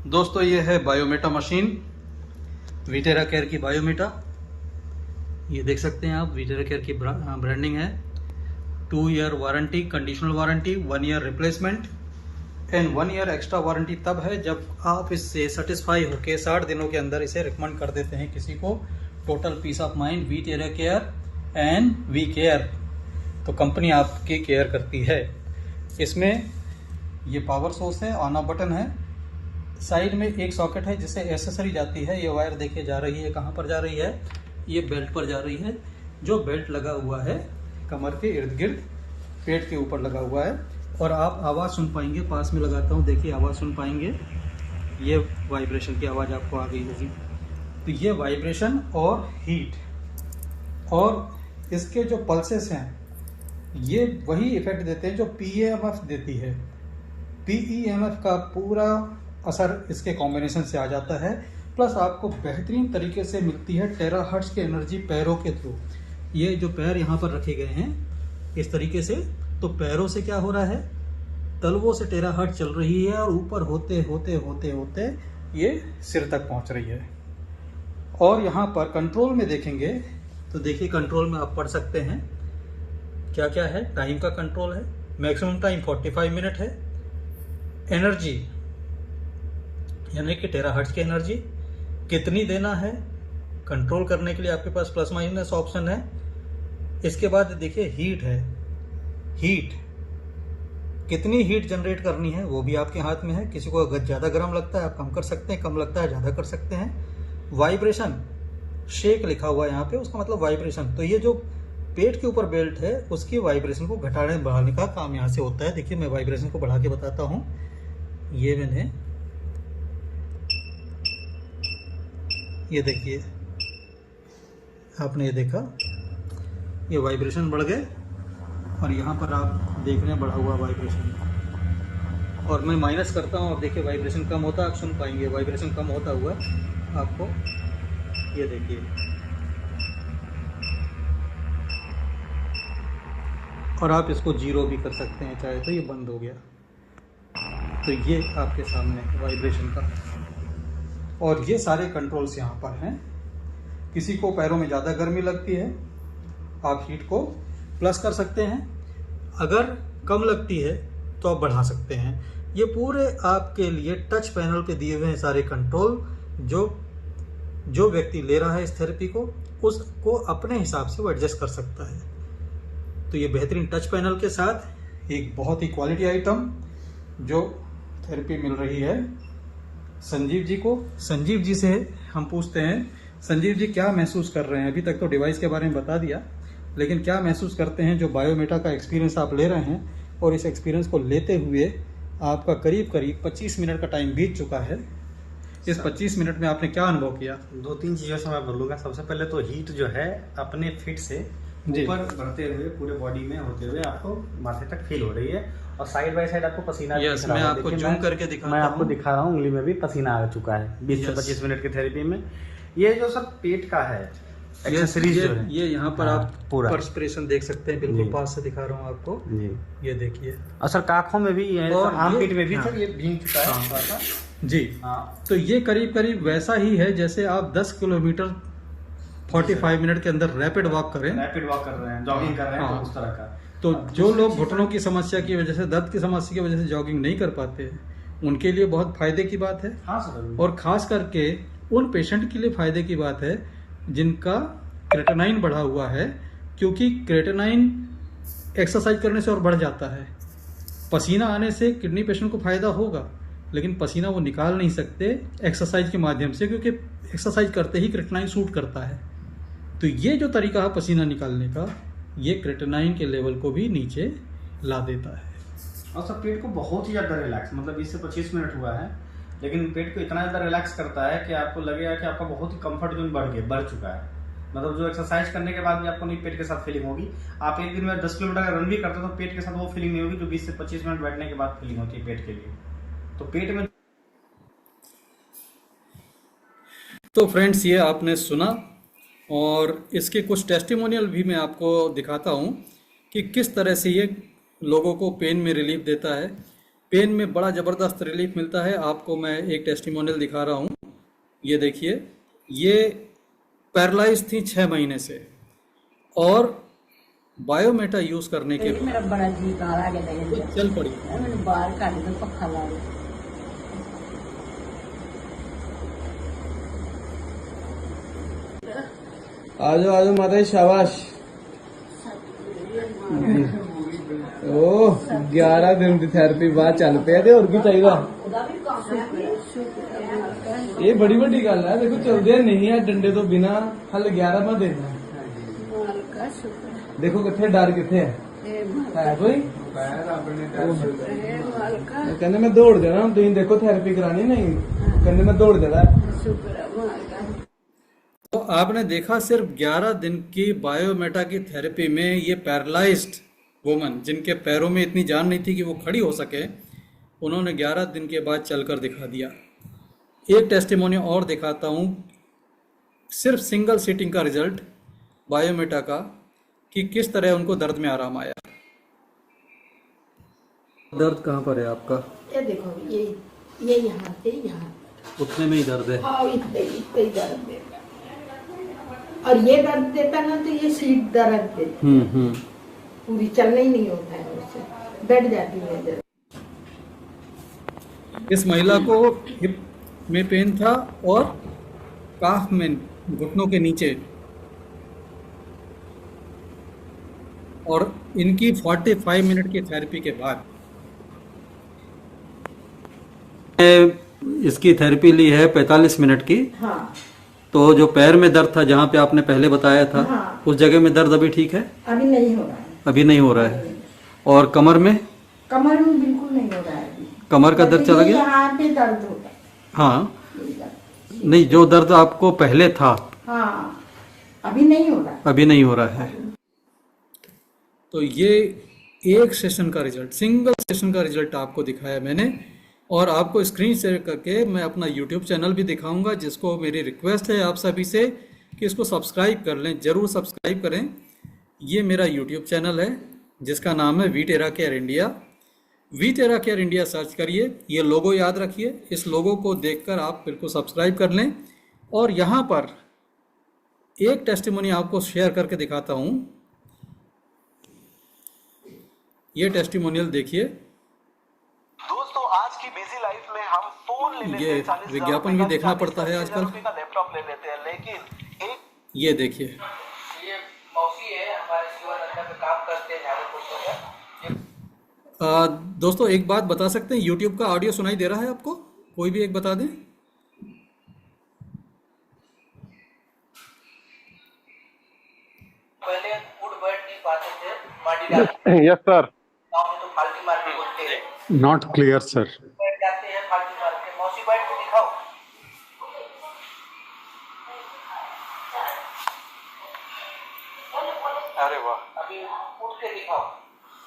दोस्तों ये है बायोमेटा मशीन, वीटेरा केयर की बायोमेटा। ये देख सकते हैं आप, वीटेरा केयर की ब्रांडिंग है। 2 year warranty, conditional warranty, 1 year replacement and 1 year extra warranty तब है जब आप इससे सेटिस्फाई होकर 60 दिनों के अंदर इसे रिकमेंड कर देते हैं किसी को। Total peace of mind, Vitera care and we care, तो कंपनी आपकी केयर करती है। इसमें ये पावर सोर्स है, ऑन ऑफ बटन है, साइड में एक सॉकेट है जिससे एसेसरी जाती है। ये वायर देखिए जा रही है, कहाँ पर जा रही है, ये बेल्ट पर जा रही है। जो बेल्ट लगा हुआ है कमर के इर्द गिर्द, पेट के ऊपर लगा हुआ है। और आप आवाज़ सुन पाएंगे, पास में लगाता हूँ, देखिए आवाज़ सुन पाएंगे। ये वाइब्रेशन की आवाज़ आपको आ गई होगी। तो ये वाइब्रेशन और हीट और इसके जो पल्सेस हैं ये वही इफेक्ट देते हैं जो PEMF देती है। PEMF का पूरा असर इसके कॉम्बिनेशन से आ जाता है। प्लस आपको बेहतरीन तरीके से मिलती है टेराहर्ट्ज की एनर्जी पैरों के थ्रू। ये जो पैर यहाँ पर रखे गए हैं इस तरीके से, तो पैरों से क्या हो रहा है, तलवों से टेराहर्ट्ज चल रही है और ऊपर होते होते होते होते ये सिर तक पहुँच रही है। और यहाँ पर कंट्रोल में देखेंगे तो देखिए कंट्रोल में आप पढ़ सकते हैं क्या क्या है। टाइम का कंट्रोल है, मैक्सिमम टाइम 45 मिनट है। एनर्जी यानी कि टेराहर्ट्ज की एनर्जी कितनी देना है, कंट्रोल करने के लिए आपके पास प्लस माइनस ऑप्शन है। इसके बाद देखिए हीट है, हीट कितनी हीट जनरेट करनी है वो भी आपके हाथ में है। किसी को अगर ज़्यादा गर्म लगता है आप कम कर सकते हैं, कम लगता है ज़्यादा कर सकते हैं। वाइब्रेशन, शेक लिखा हुआ है यहाँ पे, उसका मतलब वाइब्रेशन। तो ये जो पेट के ऊपर बेल्ट है उसकी वाइब्रेशन को घटाने बढ़ाने का काम यहाँ से होता है। देखिए मैं वाइब्रेशन को बढ़ा के बताता हूँ। ये मैंने, ये देखिए, आपने ये देखा, ये वाइब्रेशन बढ़ गए और यहाँ पर आप देख रहे हैं बढ़ा हुआ वाइब्रेशन। और मैं माइनस करता हूँ, अब देखिए वाइब्रेशन कम होता है, आप सुन पाएंगे वाइब्रेशन कम होता हुआ आपको। ये देखिए, और आप इसको 0 भी कर सकते हैं चाहे तो। ये बंद हो गया, तो ये आपके सामने वाइब्रेशन का। और ये सारे कंट्रोल्स यहाँ पर हैं। किसी को पैरों में ज़्यादा गर्मी लगती है, आप हीट को प्लस कर सकते हैं। अगर कम लगती है तो आप बढ़ा सकते हैं। ये पूरे आपके लिए टच पैनल पे दिए हुए हैं सारे कंट्रोल। जो व्यक्ति ले रहा है इस थेरेपी को, उसको अपने हिसाब से वो एडजस्ट कर सकता है। तो ये बेहतरीन टच पैनल के साथ एक बहुत ही क्वालिटी आइटम जो थेरेपी मिल रही है संजीव जी को। संजीव जी से हम पूछते हैं, संजीव जी क्या महसूस कर रहे हैं? अभी तक तो डिवाइस के बारे में बता दिया, लेकिन क्या महसूस करते हैं जो बायोमेटा का एक्सपीरियंस आप ले रहे हैं? और इस एक्सपीरियंस को लेते हुए आपका करीब 25 मिनट का टाइम बीत चुका है। इस 25 मिनट में आपने क्या अनुभव किया? 2-3 चीज़ों से मैं बोलूँगा। सबसे पहले तो हीट जो है अपने फिट से ऊपर बढ़ते हुए पूरे बॉडी में होते हुए आपको माथे तक फील हो रही है। और साइड बाय साइड आपको पसीना यस, मैं आपको जूम करके दिखाता मैं आपको दिखा रहा हूँ, उंगली में भी पसीना आ चुका है 20 से 25 मिनट की थेरेपी में। ये जो सब पेट का है एक्सेसरीज जो है, ये यहाँ पर आप पूरा पर्सपिरेशन देख सकते हैं, बिल्कुल पास से दिखा रहा हूँ आपको जी। ये देखिए, और सर काखों में भी है, और आर्म पीट में भी हाँ, सर ये भीग चुका है थोड़ा सा जी। हाँ, तो ये करीब करीब वैसा ही है जैसे आप 10 किलोमीटर 45 मिनट के अंदर रैपिड वॉक करें, रैपिड वॉक कर रहे हैं, जॉगिंग कर रहे हैं, हाँ। तो उस तरह का। तो जो लोग घुटनों की समस्या की वजह से, दर्द की समस्या की वजह से जॉगिंग नहीं कर पाते, उनके लिए बहुत फायदे की बात है। हाँ सर। और खास करके उन पेशेंट के लिए फायदे की बात है जिनका क्रेटेनाइन बढ़ा हुआ है, क्योंकि क्रेटेनाइन एक्सरसाइज करने से और बढ़ जाता है। पसीना आने से किडनी पेशेंट को फायदा होगा, लेकिन पसीना वो निकाल नहीं सकते एक्सरसाइज के माध्यम से, क्योंकि एक्सरसाइज करते ही क्रिएटिनाइन शूट करता है। तो ये जो तरीका है पसीना निकालने का, ये क्रिएटिनाइन के लेवल को भी नीचे ला देता है। और सब पेट को बहुत ही ज़्यादा रिलैक्स, मतलब 20 से 25 मिनट हुआ है, लेकिन पेट को इतना ज़्यादा रिलैक्स करता है कि आपको लगेगा कि आपका बहुत ही कंफर्ट जोन बढ़ चुका है। मतलब जो एक्सरसाइज करने के बाद भी आपको नहीं पेट के साथ फीलिंग होगी। आप एक दिन में 10 किलोमीटर का रन भी करते हो तो पेट के साथ वो फीलिंग नहीं होगी जो 20 से 25 मिनट बैठने के बाद फीलिंग होती है पेट के लिए। तो पेट में तो फ्रेंड्स, ये आपने सुना, और इसके कुछ टेस्टिमोनियल भी मैं आपको दिखाता हूँ कि किस तरह से ये लोगों को पेन में रिलीफ देता है। पेन में बड़ा ज़बरदस्त रिलीफ मिलता है। आपको मैं एक टेस्टिमोनियल दिखा रहा हूँ। ये देखिए, ये पैरालाइज थी 6 महीने से, और बायोमेटा यूज़ करने के बाद मेरा बड़ा जी काला आ गया चल पड़ी। मैंने बाहर काट के पक्का ला लिया। आजो माता जी, शाबाश। ओह 11 दिन की थेरेपी बाद चल पे ते, और की चाहिए। ये बड़ी बड़ी गल है। देखो चलदे नहीं है डंडे तो बिना, हल 11वां दिन है। देखो किथे डर किथे है कोई कहने मैं दौड़ जाना, तुम देखो थेरेपी करानी नहीं, कहने मैं दौड़ जाना। तो आपने देखा, सिर्फ 11 दिन की बायोमेटा की थेरेपी में ये पैरालाइज्ड वुमन, जिनके पैरों में इतनी जान नहीं थी कि वो खड़ी हो सके, उन्होंने 11 दिन के बाद चलकर दिखा दिया। एक टेस्टिमोनियल और दिखाता हूँ, सिर्फ सिंगल सीटिंग का रिजल्ट बायोमेटा का, कि किस तरह उनको दर्द में आराम आया। दर्द कहाँ पर है आपका? ये देखो, ये यहाँ से यहाँ, उतने में ही दर्द है। हाँ इतने ही दर्द देता। और ये दर्द देता ना, तो ये सीट दर्द देता। पूरी चलना ही नहीं होता है, उससे बैठ जाती है जरा। इस महिला को हिप में पेन था और काफ में, घुटनों के नीचे, और इनकी 45 मिनट की थेरेपी के बाद, इसकी थेरेपी ली है 45 मिनट की। हाँ। तो जो पैर में दर्द था, जहाँ पे आपने पहले बताया था, हाँ। उस जगह में दर्द अभी ठीक है? अभी नहीं हो रहा है। अभी नहीं हो रहा है। और कमर में? कमर में बिल्कुल नहीं हो रहा है अभी। कमर का दर्द चला गया? यहाँ पे दर्द होता है। हाँ, नहीं, जो दर्द आपको पहले था, हाँ, अभी नहीं हो रहा है। अभी नहीं हो रहा है। तो ये एक सेशन का रिजल्ट, सिंगल सेशन का रिजल्ट आपको दिखाया मैंने, और आपको स्क्रीन शेयर करके मैं अपना YouTube चैनल भी दिखाऊंगा, जिसको मेरी रिक्वेस्ट है आप सभी से कि इसको सब्सक्राइब कर लें, ज़रूर सब्सक्राइब करें। ये मेरा YouTube चैनल है जिसका नाम है Vitera care India. Vitera care India search करिए, ये लोगो याद रखिए, इस लोगो को देखकर आप बिल्कुल सब्सक्राइब कर लें। और यहाँ पर एक टेस्टिमोनी आपको शेयर करके दिखाता हूँ। ये टेस्टिमोनियल देखिए। दोस्तों, आज की बिजी लाइफ में हम फोन ले लेते ये हैं, 40,000 विज्ञापन भी देखना पड़ता है आजकल। का लैपटॉप ले लेते हैं, लेकिन एक ये देखिए, ये मौसी है हमारे शिवानंदा पे काम करते हैं दोस्तों एक बात बता सकते हैं, YouTube का ऑडियो सुनाई दे रहा है आपको? कोई भी एक बता दें। पहले उठ बैठ नहीं पाते थे, माटी Yes, sir. गाँव में तो फाल्टी मार के बोलते हैं, Not clear, sir. बैठ जाते हैं फाल्टी मार के। मौसी बैठ के दिखाओ। अरे वाह, अभी उठ के दिखाओ।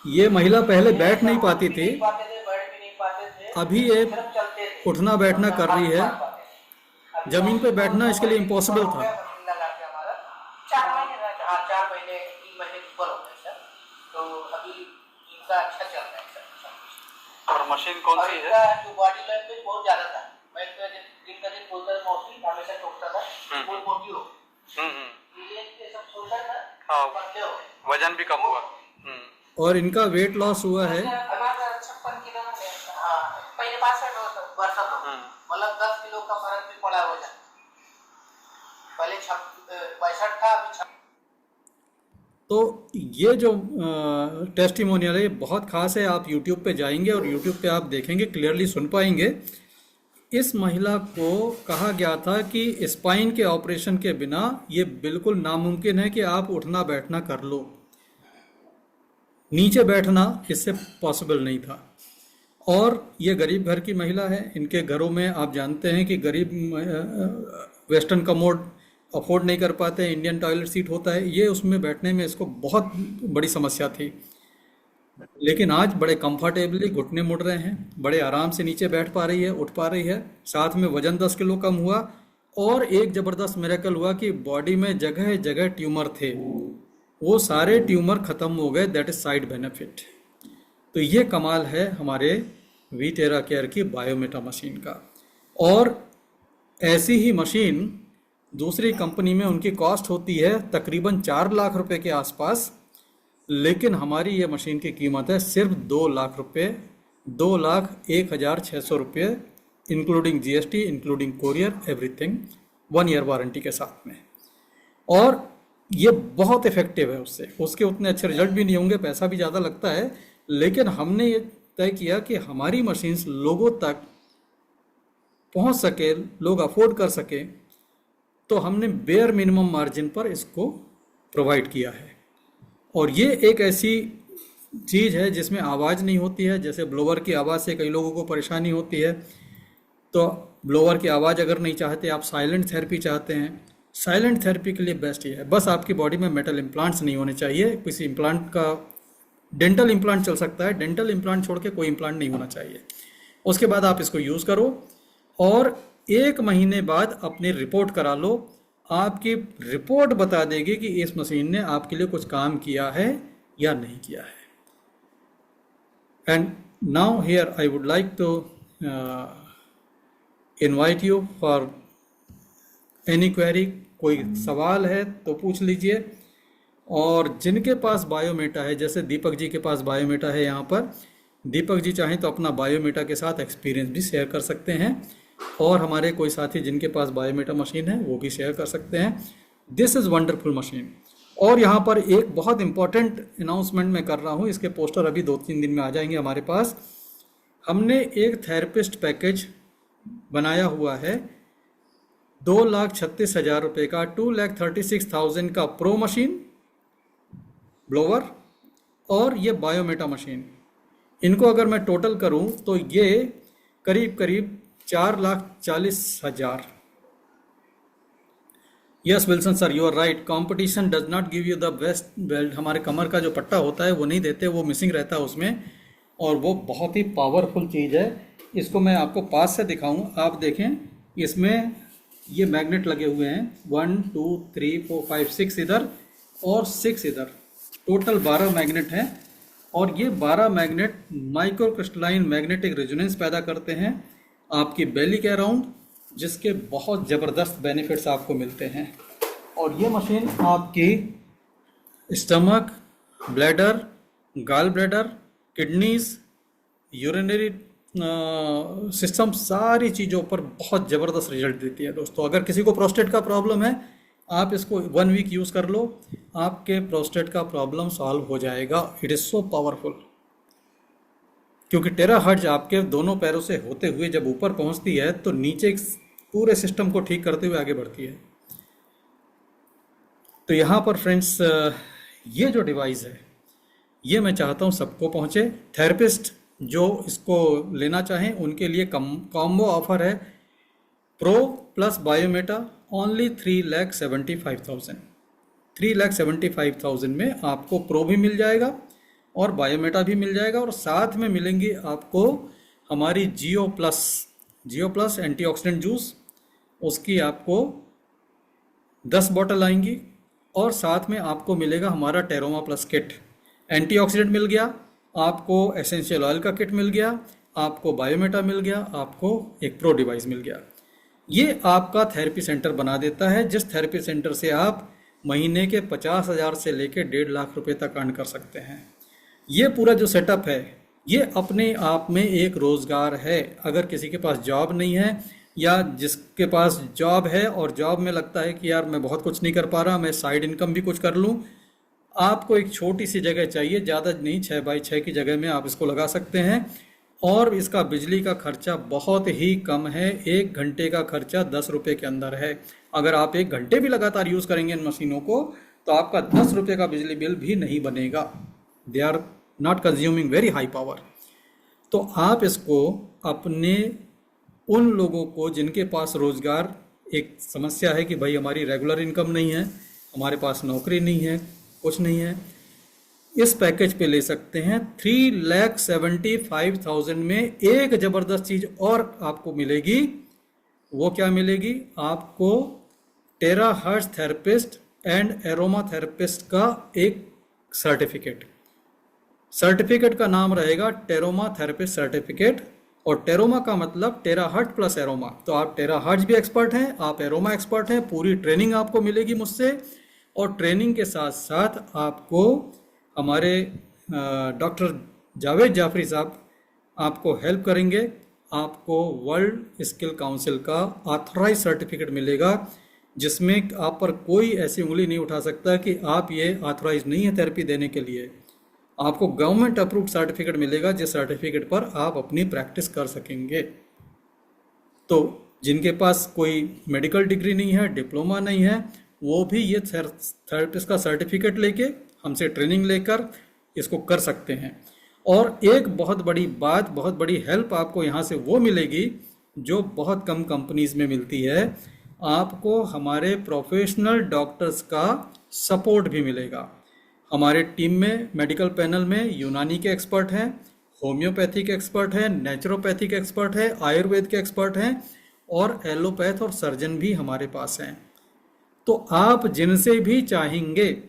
ये महिला पहले बैठ नहीं पाती थी, पाते थे, बैठ भी नहीं पाते थे, अभी ये सिर्फ चलते थे। उठना बैठना कर रही है। जमीन पे बैठना इसके लिए इम्पॉसिबल था। 4 महीने रहा, हाँ 4 महीने 3 महीने ऊपर हो गए सर। तो अभी इनका अच्छा चल रहा है सर। और मशीन कौन सी है? इनका जो बॉडी लैंग्वेज बहुत ज्यादा था। मैं तो दिन का दिन बोलता था, मौसी हमेशा टोकता था, बहुत मोटी हो ये सब सोचा था। हाँ, पतले हो गए, वजन भी कम हुआ। और इनका वेट लॉस हुआ है। 56 किलो में, हाँ पहले 62 वर्ष तो मतलब 10 किलो का फर्क भी पड़ा वजन। पहले 65 था, अभी 56। तो ये जो टेस्टिमोनियल है ये बहुत ख़ास है। आप YouTube पे जाएंगे और YouTube पे आप देखेंगे, क्लियरली सुन पाएंगे। इस महिला को कहा गया था कि स्पाइन के ऑपरेशन के बिना ये बिल्कुल नामुमकिन है कि आप उठना बैठना कर लो, नीचे बैठना इससे पॉसिबल नहीं था। और ये गरीब घर की महिला है, इनके घरों में आप जानते हैं कि गरीब वेस्टर्न कमोड अफोर्ड नहीं कर पाते, इंडियन टॉयलेट सीट होता है, ये उसमें बैठने में इसको बहुत बड़ी समस्या थी। लेकिन आज बड़े कंफर्टेबली घुटने मुड़ रहे हैं, बड़े आराम से नीचे बैठ पा रही है, उठ पा रही है, साथ में वजन 10 किलो कम हुआ। और एक ज़बरदस्त मिरेकल हुआ कि बॉडी में जगह जगह ट्यूमर थे, वो सारे ट्यूमर ख़त्म हो गए। That is side benefit. तो ये कमाल है हमारे वीटेरा केयर की बायोमेटा मशीन का। और ऐसी ही मशीन दूसरी कंपनी में उनकी कॉस्ट होती है तकरीबन 4 लाख रुपए के आसपास, लेकिन हमारी ये मशीन की कीमत है सिर्फ 2 लाख रुपये, 2,01,600 रुपये, including GST, including courier, everything, 1 year warranty के साथ में। और ये बहुत इफेक्टिव है, उसके उतने अच्छे रिजल्ट भी नहीं होंगे, पैसा भी ज़्यादा लगता है, लेकिन हमने ये तय किया कि हमारी मशीन्स लोगों तक पहुंच सके, लोग अफोर्ड कर सके, तो हमने बेयर मिनिमम मार्जिन पर इसको प्रोवाइड किया है। और ये एक ऐसी चीज़ है जिसमें आवाज़ नहीं होती है। जैसे ब्लोअर की आवाज़ से कई लोगों को परेशानी होती है, तो ब्लोअर की आवाज़ अगर नहीं चाहते, आप साइलेंट थेरेपी चाहते हैं, साइलेंट थेरेपी के लिए बेस्ट ये है। बस आपकी बॉडी में मेटल इम्प्लांट्स नहीं होने चाहिए। किसी इम्प्लांट का डेंटल इम्प्लांट चल सकता है, डेंटल इम्प्लांट छोड़ के कोई इम्प्लांट नहीं होना चाहिए। उसके बाद आप इसको यूज़ करो और 1 महीने बाद अपनी रिपोर्ट करा लो। आपकी रिपोर्ट बता देगी कि इस मशीन ने आपके लिए कुछ काम किया है या नहीं किया है। And now here I would like to invite you for any query. कोई सवाल है तो पूछ लीजिए। और जिनके पास बायोमेटा है, जैसे दीपक जी के पास बायोमेटा है, यहाँ पर दीपक जी चाहें तो अपना बायोमेटा के साथ एक्सपीरियंस भी शेयर कर सकते हैं, और हमारे कोई साथी जिनके पास बायोमेटा मशीन है वो भी शेयर कर सकते हैं। This is wonderful machine. और यहाँ पर एक बहुत इंपॉर्टेंट अनाउंसमेंट मैं कर रहा हूँ, इसके पोस्टर अभी 2-3 दिन में आ जाएंगे हमारे पास। हमने एक थेरेपिस्ट पैकेज बनाया हुआ है 2,36,000 रुपये का, 2,36,000 का प्रो मशीन, ब्लोवर और ये बायोमेटा मशीन। इनको अगर मैं टोटल करूं तो ये करीब करीब 4,40,000। Yes Wilson sir, you are right. Competition does not give you the best belt. हमारे कमर का जो पट्टा होता है वो नहीं देते, वो मिसिंग रहता है उसमें, और वो बहुत ही पावरफुल चीज़ है। इसको मैं आपको पास से दिखाऊं, आप देखें, इसमें ये मैग्नेट लगे हुए हैं 1 2 3 4 5 6 इधर और 6 इधर, टोटल 12 मैग्नेट हैं। और ये 12 magnet micro crystalline magnetic resonance पैदा करते हैं आपकी बेली के अराउंड, जिसके बहुत ज़बरदस्त बेनिफिट्स आपको मिलते हैं। और ये मशीन आपकी stomach, bladder, gall bladder, kidneys, urinary system, सारी चीज़ों पर बहुत ज़बरदस्त रिजल्ट देती है दोस्तों। अगर किसी को प्रोस्टेट का प्रॉब्लम है, आप इसको 1 वीक यूज़ कर लो, आपके प्रोस्टेट का प्रॉब्लम सॉल्व हो जाएगा। इट इज़ सो पावरफुल, क्योंकि टेराहर्ट्ज आपके दोनों पैरों से होते हुए जब ऊपर पहुंचती है तो नीचे पूरे सिस्टम को ठीक करते हुए आगे बढ़ती है। तो यहाँ पर फ्रेंड्स, ये जो डिवाइस है ये मैं चाहता हूँ सबको पहुँचे। थेरेपिस्ट जो इसको लेना चाहें उनके लिए कॉम्बो ऑफर है, प्रो प्लस बायोमेटा, ओनली 3,75,000। 3,75,000 में आपको प्रो भी मिल जाएगा और बायोमेटा भी मिल जाएगा, और साथ में मिलेंगी आपको हमारी जियो प्लस एंटीऑक्सीडेंट जूस, उसकी आपको 10 बॉटल आएंगी, और साथ में आपको मिलेगा हमारा टेरोमा प्लस किट। एंटीऑक्सीडेंट मिल गया, आपको एसेंशियल ऑयल का किट मिल गया, आपको बायोमेटा मिल गया, आपको एक प्रो डिवाइस मिल गया। ये आपका थेरेपी सेंटर बना देता है, जिस थेरेपी सेंटर से आप महीने के 50,000 से लेकर 1.5 लाख रुपए तक अर्न कर सकते हैं। ये पूरा जो सेटअप है ये अपने आप में एक रोज़गार है। अगर किसी के पास जॉब नहीं है, या जिसके पास जॉब है और जॉब में लगता है कि यार मैं बहुत कुछ नहीं कर पा रहा, मैं साइड इनकम भी कुछ कर लूँ, आपको एक छोटी सी जगह चाहिए, ज़्यादा नहीं, 6 बाई 6 की जगह में आप इसको लगा सकते हैं। और इसका बिजली का खर्चा बहुत ही कम है। 1 घंटे का खर्चा 10 रुपये के अंदर है। अगर आप 1 घंटे भी लगातार यूज़ करेंगे इन मशीनों को तो आपका 10 रुपये का बिजली बिल भी नहीं बनेगा। They are not consuming very high power. तो आप इसको अपने उन लोगों को जिनके पास रोज़गार, एक समस्या है कि भाई हमारी रेगुलर इनकम नहीं है, हमारे पास नौकरी नहीं है, कुछ नहीं है, इस पैकेज पे ले सकते हैं। 3,75,000 में एक ज़बरदस्त चीज़ और आपको मिलेगी। वो क्या मिलेगी? आपको terahertz therapist and aroma therapist का एक सर्टिफिकेट का नाम रहेगा टेरोमा थेरेपिस्ट सर्टिफिकेट। और टेरोमा का मतलब टेराहर्ट्ज़ प्लस एरोमा। तो आप टेराहर्ट्ज़ भी एक्सपर्ट हैं, आप एरोमा एक्सपर्ट हैं। पूरी ट्रेनिंग आपको मिलेगी मुझसे, और ट्रेनिंग के साथ साथ आपको हमारे डॉक्टर जावेद जाफरी साहब आपको हेल्प करेंगे। आपको वर्ल्ड स्किल काउंसिल का ऑथराइज सर्टिफिकेट मिलेगा, जिसमें आप पर कोई ऐसी उंगली नहीं उठा सकता कि आप ये ऑथराइज नहीं है थेरेपी देने के लिए। आपको गवर्नमेंट अप्रूव्ड सर्टिफिकेट मिलेगा, जिस सर्टिफिकेट पर आप अपनी प्रैक्टिस कर सकेंगे। तो जिनके पास कोई मेडिकल डिग्री नहीं है, डिप्लोमा नहीं है, वो भी ये थेरेपिस्ट का सर्टिफिकेट लेके हमसे ट्रेनिंग लेकर इसको कर सकते हैं। और एक बहुत बड़ी बात, बहुत बड़ी हेल्प आपको यहाँ से वो मिलेगी जो बहुत कम कंपनीज में मिलती है। आपको हमारे प्रोफेशनल डॉक्टर्स का सपोर्ट भी मिलेगा। हमारे टीम में, मेडिकल पैनल में यूनानी के एक्सपर्ट हैं, होम्योपैथी के एक्सपर्ट हैं, नेचुरोपैथी के एक्सपर्ट हैं, आयुर्वेद के एक्सपर्ट हैं, और एलोपैथ और सर्जन भी हमारे पास हैं। तो आप जिनसे भी चाहेंगे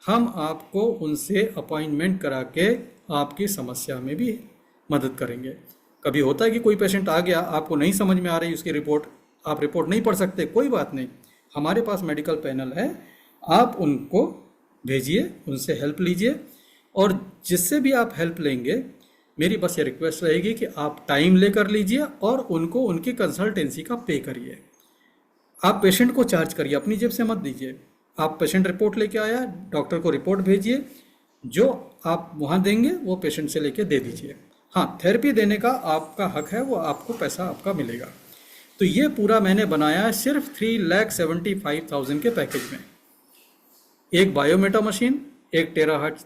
हम आपको उनसे अपॉइंटमेंट करा के आपकी समस्या में भी मदद करेंगे। कभी होता है कि कोई पेशेंट आ गया, आपको नहीं समझ में आ रही उसकी रिपोर्ट, आप रिपोर्ट नहीं पढ़ सकते, कोई बात नहीं, हमारे पास मेडिकल पैनल है, आप उनको भेजिए, उनसे हेल्प लीजिए। और जिससे भी आप हेल्प लेंगे, मेरी बस ये रिक्वेस्ट रहेगी कि आप टाइम लेकर लीजिए और उनको उनकी कंसल्टेंसी का पे करिए। आप पेशेंट को चार्ज करिए, अपनी जेब से मत दीजिए। आप पेशेंट रिपोर्ट लेके आया, डॉक्टर को रिपोर्ट भेजिए, जो आप वहाँ देंगे वो पेशेंट से लेके दे दीजिए। हाँ, थेरेपी देने का आपका हक है, वो आपको पैसा आपका मिलेगा। तो ये पूरा मैंने बनाया है सिर्फ 3,75,000 के पैकेज में। एक बायोमेटा मशीन, एक टेराहर्ट्ज़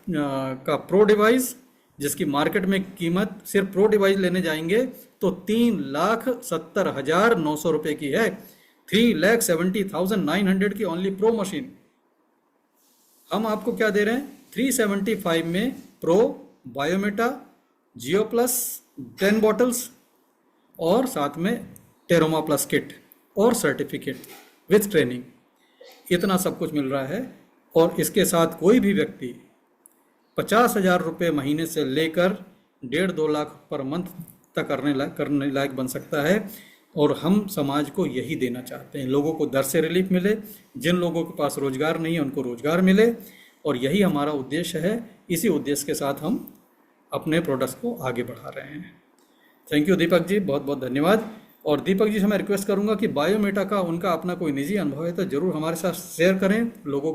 का प्रो डिवाइस, जिसकी मार्केट में कीमत सिर्फ प्रो डिवाइस लेने जाएंगे तो 3,70,900 रुपये की है। 3,70,900 की ओनली प्रो मशीन। हम आपको क्या दे रहे हैं? 375 में प्रो, बायोमेटा, जियो प्लस 10 बॉटल्स, और साथ में टेरोमा प्लस किट और सर्टिफिकेट विथ ट्रेनिंग। इतना सब कुछ मिल रहा है। और इसके साथ कोई भी व्यक्ति 50,000 रुपये महीने से लेकर 1.5-2 लाख पर मंथ तक करने लायक बन सकता है। और हम समाज को यही देना चाहते हैं, लोगों को दर से रिलीफ मिले, जिन लोगों के पास रोजगार नहीं है उनको रोजगार मिले, और यही हमारा उद्देश्य है। इसी उद्देश्य के साथ हम अपने प्रोडक्ट्स को आगे बढ़ा रहे हैं। थैंक यू दीपक जी, बहुत बहुत धन्यवाद। और दीपक जी से मैं रिक्वेस्ट करूंगा कि बायोमेटा का उनका अपना कोई निजी अनुभव है तो जरूर हमारे साथ शेयर करें, लोगों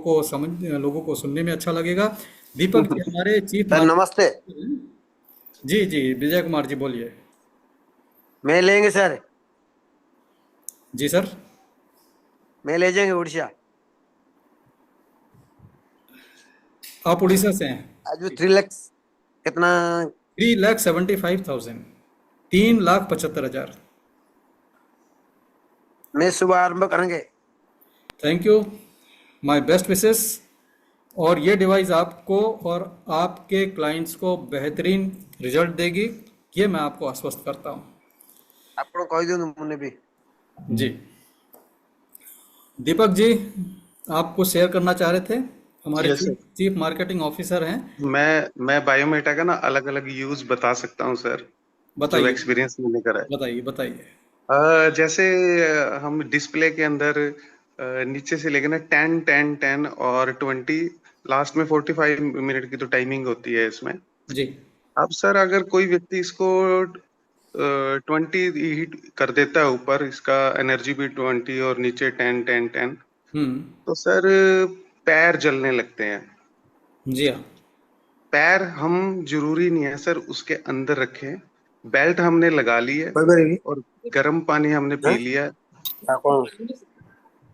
को सुनने में अच्छा लगेगा। दीपक जी हमारे चीफ। नमस्ते जी जी, विजय कुमार जी बोलिए। मैं लेंगे सर, जी सर, मैं ले जाएंगे उड़ीसा। आप उड़ीसा से हैं? आज 3 लाख कितना? 3,75,000, 3,75,000। मैं सुबह आरंभ करेंगे। Thank you, my best wishes. और ये डिवाइस आपको और आपके क्लाइंट्स को बेहतरीन रिजल्ट देगी, ये मैं आपको आश्वस्त करता हूँ। आपको कह दूं मुझे भी। जी दीपक जी, आप कुछ शेयर करना चाह रहे थे? हमारे Yes, sir. Chief marketing officer हैं। मैं बायोमेटा का ना अलग अलग यूज बता सकता हूँ सर, जो बताइए एक्सपीरियंस मैंने करा है। बताइए बताइए। जैसे हम डिस्प्ले के अंदर नीचे से लेके ना 10 10 10 और 20, लास्ट में 45 मिनट की तो टाइमिंग होती है इसमें। जी अब सर अगर कोई व्यक्ति इसको 20 हीट कर देता है ऊपर, इसका एनर्जी भी 20 और नीचे 10 10 10, तो सर पैर जलने लगते हैं। जी हाँ। पैर हम जरूरी नहीं है सर उसके अंदर रखें, बेल्ट हमने लगा ली है कोई करेगी और गर्म पानी हमने पी हैं? लिया है। क्या कौन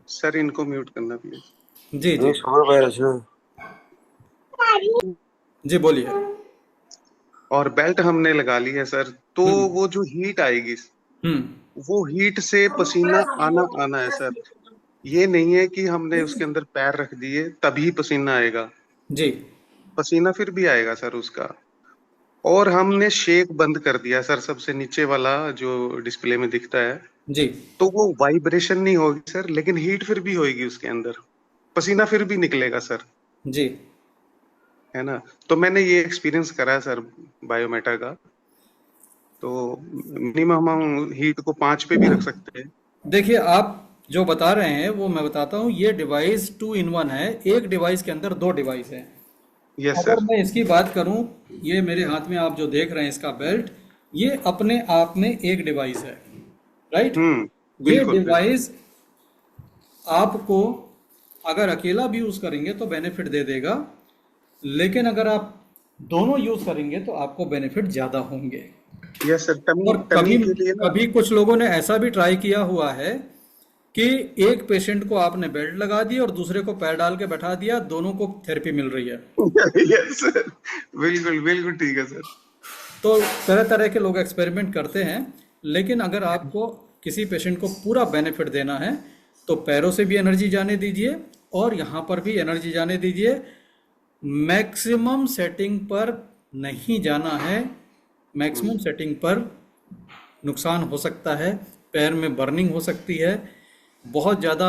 सर इनको म्यूट करना प्लीज। जी नहीं जी खबर पाया रचना जी बोलिए। और बेल्ट हमने लगा ली है सर, तो वो जो हीट आएगी वो हीट से पसीना आना आना है सर। ये नहीं है कि हमने उसके अंदर पैर रख दिए तभी पसीना आएगा, जी पसीना फिर भी आएगा सर उसका। और हमने शेक बंद कर दिया सर, सबसे नीचे वाला जो डिस्प्ले में दिखता है, जी तो वो वाइब्रेशन नहीं होगी सर, लेकिन हीट फिर भी होगी उसके अंदर, पसीना फिर भी निकलेगा सर, जी। है ना। तो मैंने ये एक्सपीरियंस करा है सर बायोमेटा का। तो मिनिमम हम हीट को 5 पे भी रख सकते हैं। देखिए आप जो बता रहे हैं वो मैं बताता हूँ, ये डिवाइस 2 in 1 है, एक डिवाइस के अंदर 2 डिवाइस हैं। यस अगर सर। मैं इसकी बात करूं, ये मेरे हाथ में आप जो देख रहे हैं इसका बेल्ट, ये अपने आप में एक डिवाइस है, राइट। ये बिल्कुल बिल्कुल। डिवाइस आपको अगर अकेला भी यूज करेंगे तो बेनिफिट दे देगा, लेकिन अगर आप दोनों यूज करेंगे तो आपको बेनिफिट ज्यादा होंगे। यस सर, टमी और टमी कभी के लिए ना। कभी कुछ लोगों ने ऐसा भी ट्राई किया हुआ है कि एक पेशेंट को आपने बेल्ट लगा दी और दूसरे को पैर डाल के बैठा दिया, दोनों को थेरेपी मिल रही है। यस सर, बिल्कुल बिल्कुल ठीक है सर। तो तरह तरह के लोग एक्सपेरिमेंट करते हैं, लेकिन अगर आपको किसी पेशेंट को पूरा बेनिफिट देना है तो पैरों से भी एनर्जी जाने दीजिए और यहाँ पर भी एनर्जी जाने दीजिए। मैक्सिमम सेटिंग पर नहीं जाना है, मैक्सिमम सेटिंग पर नुकसान हो सकता है, पैर में बर्निंग हो सकती है, बहुत ज़्यादा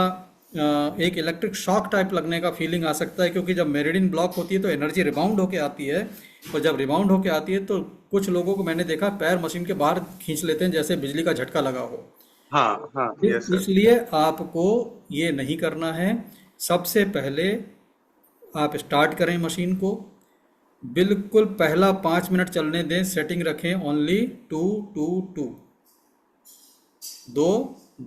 एक इलेक्ट्रिक शॉक टाइप लगने का फीलिंग आ सकता है, क्योंकि जब मेरिडियन ब्लॉक होती है तो एनर्जी रिबाउंड होके आती है, और जब रिबाउंड होके आती है तो कुछ लोगों को मैंने देखा पैर मशीन के बाहर खींच लेते हैं जैसे बिजली का झटका लगा हो। हाँ हाँ यस सर। इसलिए आपको ये नहीं करना है। सबसे पहले आप स्टार्ट करें मशीन को, बिल्कुल पहला 5 मिनट चलने दें, सेटिंग रखें ओनली 2 2 2 2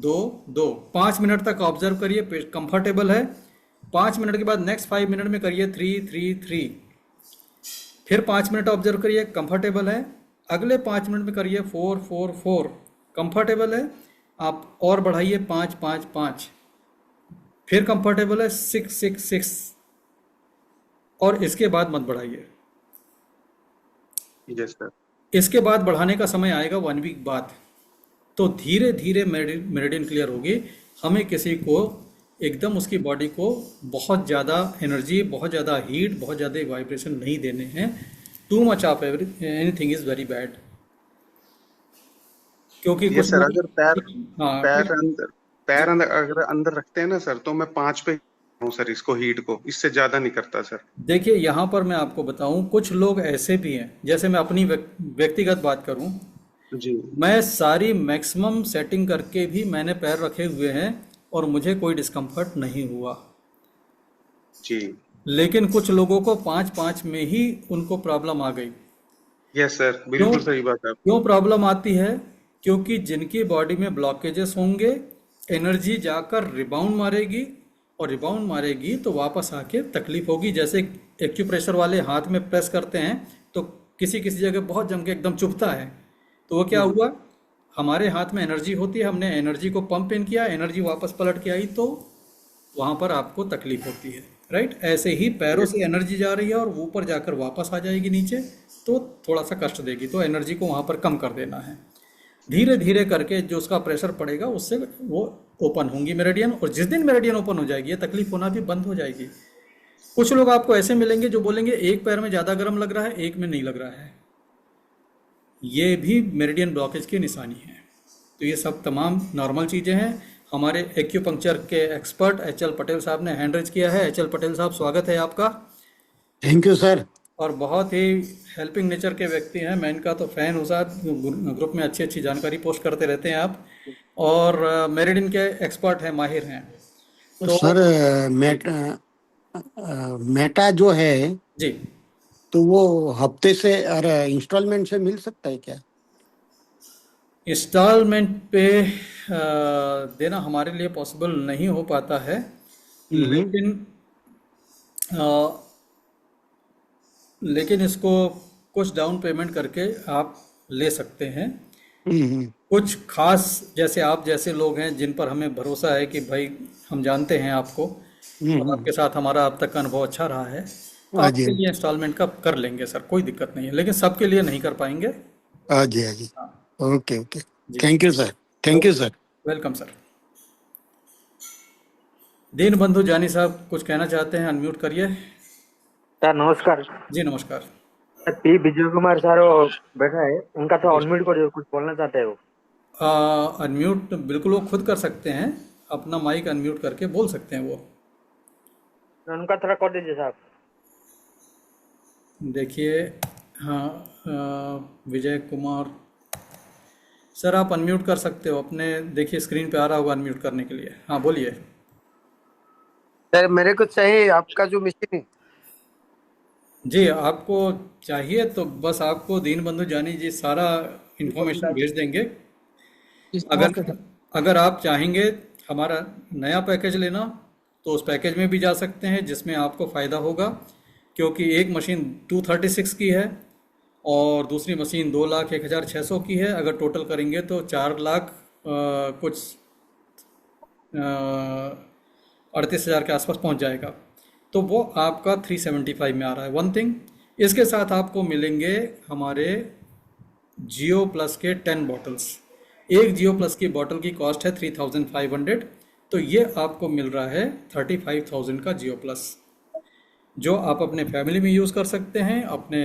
2 2 5 मिनट तक ऑब्जर्व करिए, कंफर्टेबल है। 5 मिनट के बाद नेक्स्ट 5 मिनट में करिए 3 3 3, फिर 5 मिनट ऑब्जर्व करिए, कंफर्टेबल है। अगले 5 मिनट में करिए 4 4 4, कंफर्टेबल है। आप और बढ़ाइए 5 5 5, फिर कंफर्टेबल है 6 6 6, और इसके बाद मत बढ़ाइए। Yes sir. इसके बाद बढ़ाने का समय आएगा 1 वीक बाद, तो धीरे धीरे मेरिडियन क्लियर होगी। हमें किसी को एकदम उसकी बॉडी को बहुत ज़्यादा एनर्जी, बहुत ज़्यादा हीट, बहुत ज़्यादा वाइब्रेशन नहीं देने हैं। Too much of anything is very bad, क्योंकि यस कुछ सर, अगर हाँ पैर अंदर अगर अंदर रखते हैं ना सर, तो मैं 5 पे हूँ सर, इसको हीट को इससे ज्यादा नहीं करता सर। देखिए यहाँ पर मैं आपको बताऊं, कुछ लोग ऐसे भी हैं, जैसे मैं अपनी व्यक्तिगत बात करूं, जी मैं सारी मैक्सिमम सेटिंग करके भी मैंने पैर रखे हुए हैं और मुझे कोई डिस्कम्फर्ट नहीं हुआ। जी। लेकिन कुछ लोगों को 5 5 में ही उनको प्रॉब्लम आ गई। यस सर, बिल्कुल सही बात है। क्यों प्रॉब्लम आती है? क्योंकि जिनकी बॉडी में ब्लॉकेजेस होंगे, एनर्जी जाकर रिबाउंड मारेगी, और रिबाउंड मारेगी तो वापस आके तकलीफ होगी। जैसे एक्यूप्रेशर वाले हाथ में प्रेस करते हैं तो किसी किसी जगह बहुत जम के एकदम चुभता है, तो वो क्या हुआ, हमारे हाथ में एनर्जी होती है, हमने एनर्जी को पंप इन किया, एनर्जी वापस पलट के आई, तो वहाँ पर आपको तकलीफ होती है, राइट। ऐसे ही पैरों से एनर्जी जा रही है और ऊपर जाकर वापस आ जाएगी नीचे, तो थोड़ा सा कष्ट देगी, तो एनर्जी को वहाँ पर कम कर देना है। धीरे धीरे करके जो उसका प्रेशर पड़ेगा उससे वो ओपन होंगी मेरिडियन, और जिस दिन मेरिडियन ओपन हो जाएगी ये तकलीफ होना भी बंद हो जाएगी। कुछ लोग आपको ऐसे मिलेंगे जो बोलेंगे एक पैर में ज़्यादा गर्म लग रहा है, एक में नहीं लग रहा है, ये भी मेरिडियन ब्लॉकेज की निशानी है। तो ये सब तमाम नॉर्मल चीज़ें हैं। हमारे एक्यूपंक्चर के एक्सपर्ट एच.एल. पटेल साहब ने हैंड रेज किया है। एच.एल. पटेल साहब, स्वागत है आपका। Thank you sir. और बहुत ही हेल्पिंग नेचर के व्यक्ति हैं, मैं इनका तो फ़ैन हूँ साहब, ग्रुप में अच्छी अच्छी जानकारी पोस्ट करते रहते हैं आप, और मेरिडियन के एक्सपर्ट हैं, माहिर हैं। तो सर मेटा जो है जी, तो वो हफ्ते से और इंस्टॉलमेंट से मिल सकता है क्या? इंस्टॉलमेंट पे देना हमारे लिए पॉसिबल नहीं हो पाता है, लेकिन इसको कुछ डाउन पेमेंट करके आप ले सकते हैं। हम्म, कुछ खास जैसे आप जैसे लोग हैं जिन पर हमें भरोसा है कि भाई हम जानते हैं आपको और हम्म, आपके साथ हमारा अब तक का अनुभव अच्छा रहा है, तो हाँ जी, आपके लिए इंस्टॉलमेंट का कर लेंगे सर, कोई दिक्कत नहीं है, लेकिन सबके लिए नहीं कर पाएंगे। हाँ जी, हाँ जी। Okay, okay. जी। Thank you sir, thank you sir. Welcome sir. Deen Bandhu जानी साहब कुछ कहना चाहते हैं, अनम्यूट करिए। सर नमस्कार। जी नमस्कार। पी विजय कुमार सर वो बैठा है, उनका तो अनम्यूट करिए, कुछ बोलना चाहते हो। अनम्यूट बिल्कुल वो खुद कर सकते हैं, अपना माइक अनम्यूट करके बोल सकते हैं वो। उनका थोड़ा कर दीजिए साहब। देखिए, हाँ, विजय कुमार सर आप अनम्यूट कर सकते हो अपने, देखिए स्क्रीन पे आ रहा होगा अनम्यूट करने के लिए। हाँ बोलिए। सर मेरे को चाहिए आपका जो मशीन है। जी आपको चाहिए तो बस आपको दीन बंधु जानी जी सारा इंफॉर्मेशन भेज देंगे। अगर अगर आप चाहेंगे हमारा नया पैकेज लेना तो उस पैकेज में भी जा सकते हैं जिसमें आपको फ़ायदा होगा, क्योंकि एक मशीन 236 की है और दूसरी मशीन 2,01,600 की है। अगर टोटल करेंगे तो 4 लाख कुछ 38,000 के आसपास पहुंच जाएगा, तो वो आपका 375 में आ रहा है। वन थिंग, इसके साथ आपको मिलेंगे हमारे जियो प्लस के 10 बॉटल्स। एक जियो प्लस की बॉटल की कॉस्ट है 3,500, तो ये आपको मिल रहा है 35,000 का जियो प्लस, जो आप अपने फैमिली में यूज़ कर सकते हैं, अपने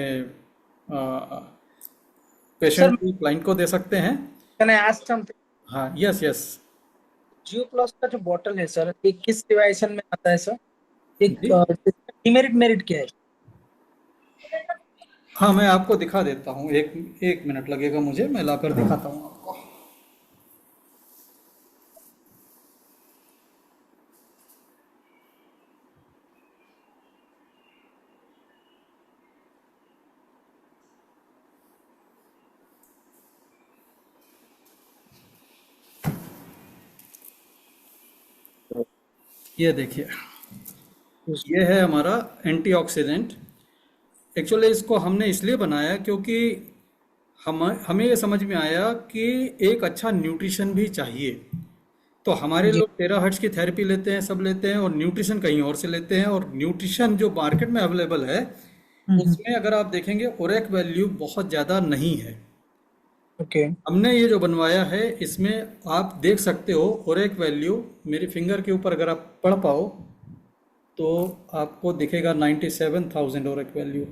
पेशेंट को, क्लाइंट को दे सकते हैं। Can I ask something? हाँ, यस यस। जियो प्लस का जो बॉटल है सर, ये किस डिवाइसन में आता है सर? एक जी। डिमेरिट मेरिट क्या है? हाँ मैं आपको दिखा देता हूँ, एक मिनट लगेगा मुझे, मैं लाकर दिखाता हूँ आपको। ये देखिए, ये है हमारा एंटीऑक्सीडेंट। एक्चुअली इसको हमने इसलिए बनाया क्योंकि हमें ये समझ में आया कि एक अच्छा न्यूट्रिशन भी चाहिए। तो हमारे लोग टेराहर्ट्ज की थेरेपी लेते हैं, सब लेते हैं, और न्यूट्रिशन कहीं और से लेते हैं, और न्यूट्रिशन जो मार्केट में अवेलेबल है उसमें अगर आप देखेंगे ओरेक वैल्यू बहुत ज़्यादा नहीं है। ओके। हमने ये जो बनवाया है इसमें आप देख सकते हो ओरेक वैल्यू, मेरी फिंगर के ऊपर अगर आप पढ़ पाओ तो आपको दिखेगा 97,000 ओरेक वैल्यू।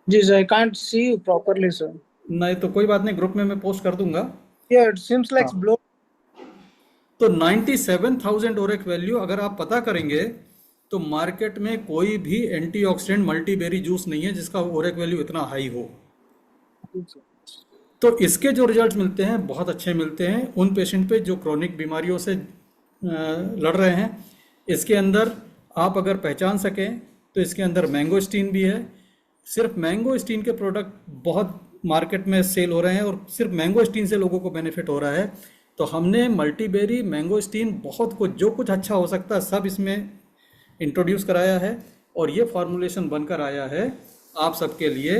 जी sir, I can't see you properly sir. नहीं तो कोई बात नहीं, ग्रुप में मैं पोस्ट कर दूंगा। या इट सीम्स लाइक हाँ। ब्लो। तो 97,000 ओरेक वैल्यू अगर आप पता करेंगे तो मार्केट में कोई भी एंटीऑक्सीडेंट मल्टीबेरी जूस नहीं है जिसका ओरेक वैल्यू इतना हाई हो। तो इसके जो रिजल्ट मिलते हैं बहुत अच्छे मिलते हैं उन पेशेंट पे जो क्रोनिक बीमारियों से लड़ रहे हैं। इसके अंदर आप अगर पहचान सकें तो इसके अंदर मैंगोस्टीन भी है। सिर्फ मैंगोस्टीन के प्रोडक्ट बहुत मार्केट में सेल हो रहे हैं और सिर्फ मैंगोस्टीन से लोगों को बेनिफिट हो रहा है। तो हमने मल्टीबेरी, मैंगोस्टीन, बहुत कुछ जो कुछ अच्छा हो सकता है सब इसमें इंट्रोड्यूस कराया है, और ये फॉर्मुलेशन बनकर आया है आप सबके लिए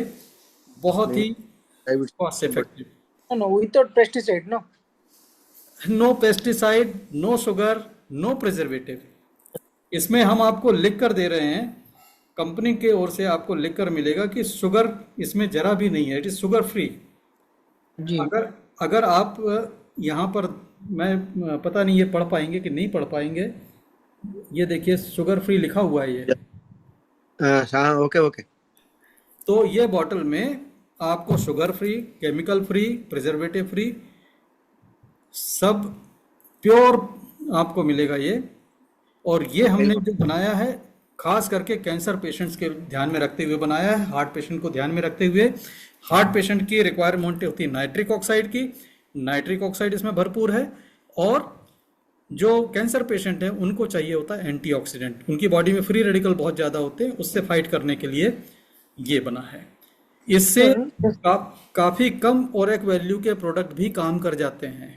बहुत ही cost effective. No, without pesticide, no. No pesticide, no sugar, no preservative. इसमें हम आपको लिख कर दे रहे हैं, कंपनी के ओर से आपको लिख कर मिलेगा कि शुगर इसमें जरा भी नहीं है, इट इज शुगर फ्री। जी। अगर आप यहाँ पर, मैं पता नहीं ये पढ़ पाएंगे कि नहीं पढ़ पाएंगे, ये देखिए शुगर फ्री लिखा हुआ है ये। हाँ, ओके ओके। तो ये बॉटल में आपको sugar free, chemical free, preservative free, सब प्योर आपको मिलेगा ये। और ये हमने जो बनाया है खास करके कैंसर पेशेंट्स के ध्यान में रखते हुए बनाया है, हार्ट पेशेंट को ध्यान में रखते हुए। हार्ट पेशेंट की रिक्वायरमेंट होती है नाइट्रिक ऑक्साइड की, नाइट्रिक ऑक्साइड इसमें भरपूर है। और जो कैंसर पेशेंट हैं उनको चाहिए होता है एंटीऑक्सीडेंट, उनकी बॉडी में फ्री रेडिकल बहुत ज़्यादा होते हैं, उससे फाइट करने के लिए ये बना है। इससे काफ़ी कम ओरेक वैल्यू के प्रोडक्ट भी काम कर जाते हैं।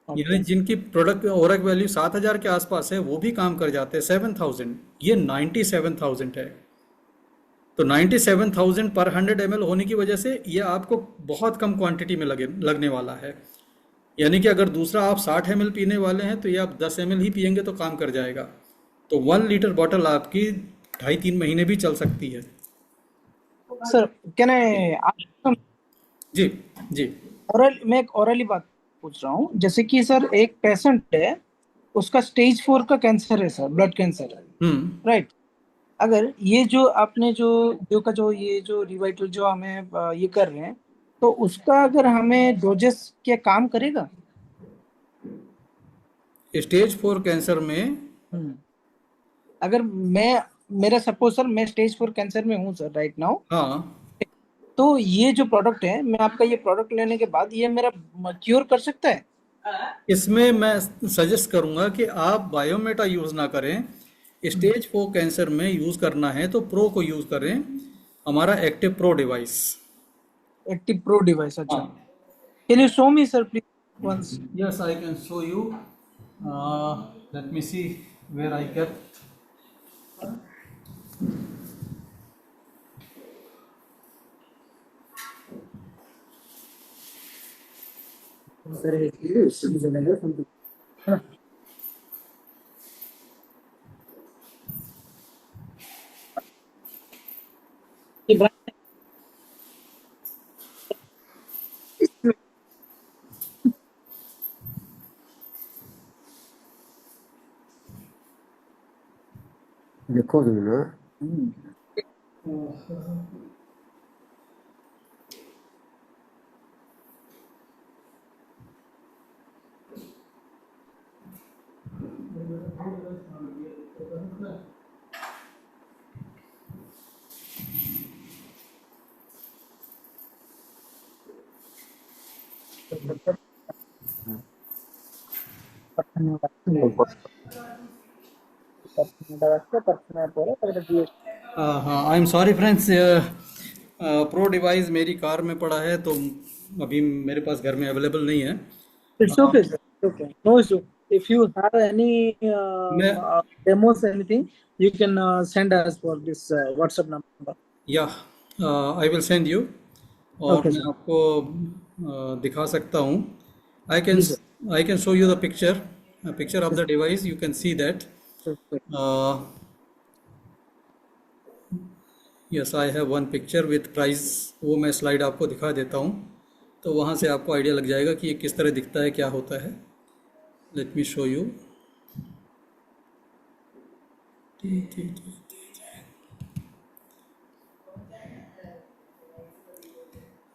यानी जिनकी प्रोडक्ट ओरेक वैल्यू 7,000 के आसपास है वो भी काम कर जाते हैं 7,000। ये 97,000 है। तो 97,000 पर 100 ml होने की वजह से ये आपको बहुत कम क्वांटिटी में लगने वाला है। यानी कि अगर दूसरा आप 60 ml पीने वाले हैं तो ये आप 10 ml ही पियेंगे तो काम कर जाएगा। तो 1 लीटर बॉटल आपकी 2.5-3 महीने भी चल सकती है। सर कैन आई आस्क, जी जी मैं एक औरली बात पूछ रहा हूँ, जैसे कि सर एक पेशेंट है, उसका स्टेज 4 का कैंसर है सर, ब्लड कैंसर है, राइट। अगर ये जो आपने जो ये जो रिवाइटल जो हमें ये कर रहे हैं, तो उसका अगर हमें डोजेस क्या काम करेगा? स्टेज 4 कैंसर में अगर मेरा सपोज सर मैं स्टेज 4 कैंसर में हूँ सर राइट नाउ, हाँ, तो ये जो प्रोडक्ट है, मैं आपका ये प्रोडक्ट लेने के बाद ये मेरा क्योर कर सकता है? इसमें मैं सजेस्ट करूंगा कि आप बायोमेटा यूज ना करें। स्टेज 4 कैंसर में यूज करना है तो प्रो को यूज करें, हमारा active pro device. Active pro device, अच्छा। Can you show me sir please once? Yes, I can show you. Let me see where I get. देखो ना, हाँ, I am sorry friends, pro device मेरी car में पड़ा है तो अभी मेरे पास घर में अवेलेबल नहीं है। It's okay, sir. It's okay. No issue. If you have any मैं demos, anything, you can send us for this WhatsApp number. या आई विल सेंड यू, और Okay, मैं sir. आपको दिखा सकता हूँ। आई कैन जी, sir. I can show you the picture of the device, you can see that. Yes, I have one picture with price, वो मैं स्लाइड आपको दिखा देता हूँ तो वहाँ से आपको आइडिया लग जाएगा कि ये किस तरह दिखता है, क्या होता है। Let me show you.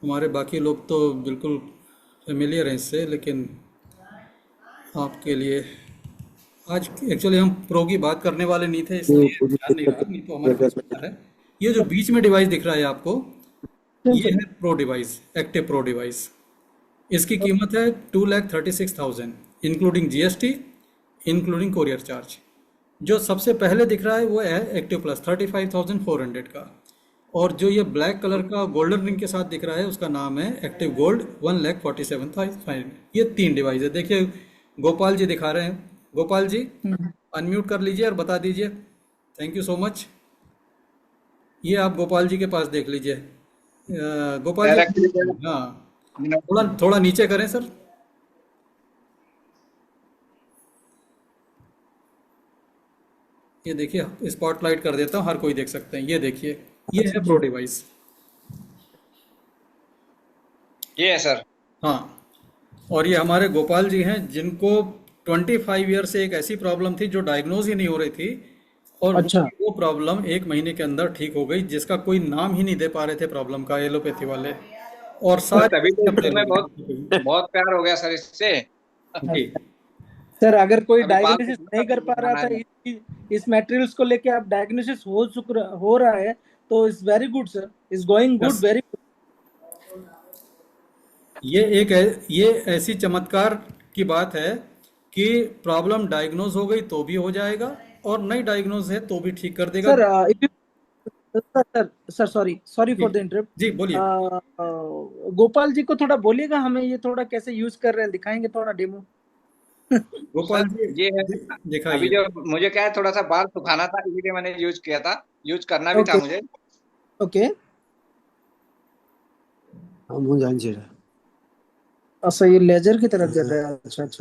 हमारे बाकी लोग तो बिल्कुल फेमिलियर हैं इससे, लेकिन आपके लिए आज एक्चुअली हम प्रो की बात करने वाले नहीं थे, इसलिए ध्यान नहीं रहा, नहीं तो हमारे पास पता है। ये जो बीच में डिवाइस दिख रहा है आपको, ये है pro device, active pro device. इसकी कीमत है 2,36,000 including GST, including courier charge. जो सबसे पहले दिख रहा है वो है एक्टिव प्लस 35,400 का, और जो ये ब्लैक कलर का गोल्डन रिंग के साथ दिख रहा है उसका नाम है एक्टिव गोल्ड 1,47,500। ये 3 डिवाइस है। देखिए गोपाल जी दिखा रहे हैं। गोपाल जी अनम्यूट कर लीजिए और बता दीजिए। Thank you so much. ये आप गोपाल जी के पास देख लीजिए। गोपाल जी, हाँ, थोड़ा नीचे करें सर। ये देखिए, स्पॉटलाइट कर देता हूँ, हर कोई देख सकते हैं। ये देखिए, ये है प्रो डिवाइस। ये है सर। हाँ, और ये हमारे गोपाल जी हैं जिनको 25 ईयर से एक ऐसी प्रॉब्लम थी जो डायग्नोज ही नहीं हो रही थी, और अच्छा। वो प्रॉब्लम 1 महीने के अंदर ठीक हो गई, जिसका कोई नाम ही नहीं दे पा रहे थे प्रॉब्लम का, एलोपैथी वाले। और तभी तो मैं बहुत प्यार हो गया सर इससे। जी। सर अगर कोई अभी बात डायग्नोसिस नहीं कर पा रहा था, इस मटेरियल्स को लेके आप डायग्नोसिस हो रहा है, तो it's very good sir, is going good, very good. ये ऐसी चमत्कार की बात है कि प्रॉब्लम डायग्नोज हो गई तो भी हो जाएगा, और नहीं डायग्नोज है तो भी ठीक कर देगा। Sir sorry for the interrupt. जी बोलिए। गोपाल जी को थोड़ा बोलिएगा, हमें ये थोड़ा कैसे यूज कर रहे हैं, दिखाएंगे थोड़ा डेमो। गोपाल जी ये है, दिखाइए। अभी जो मुझे क्या है, थोड़ा सा बाल सुखाना था, इसीलिए मैंने यूज किया था, यूज करना भी था मुझे। ओके हाँ, मुझे जान चाहिए। अच्छा ये लेजर की तरफ दे रहा है। अच्छा अच्छा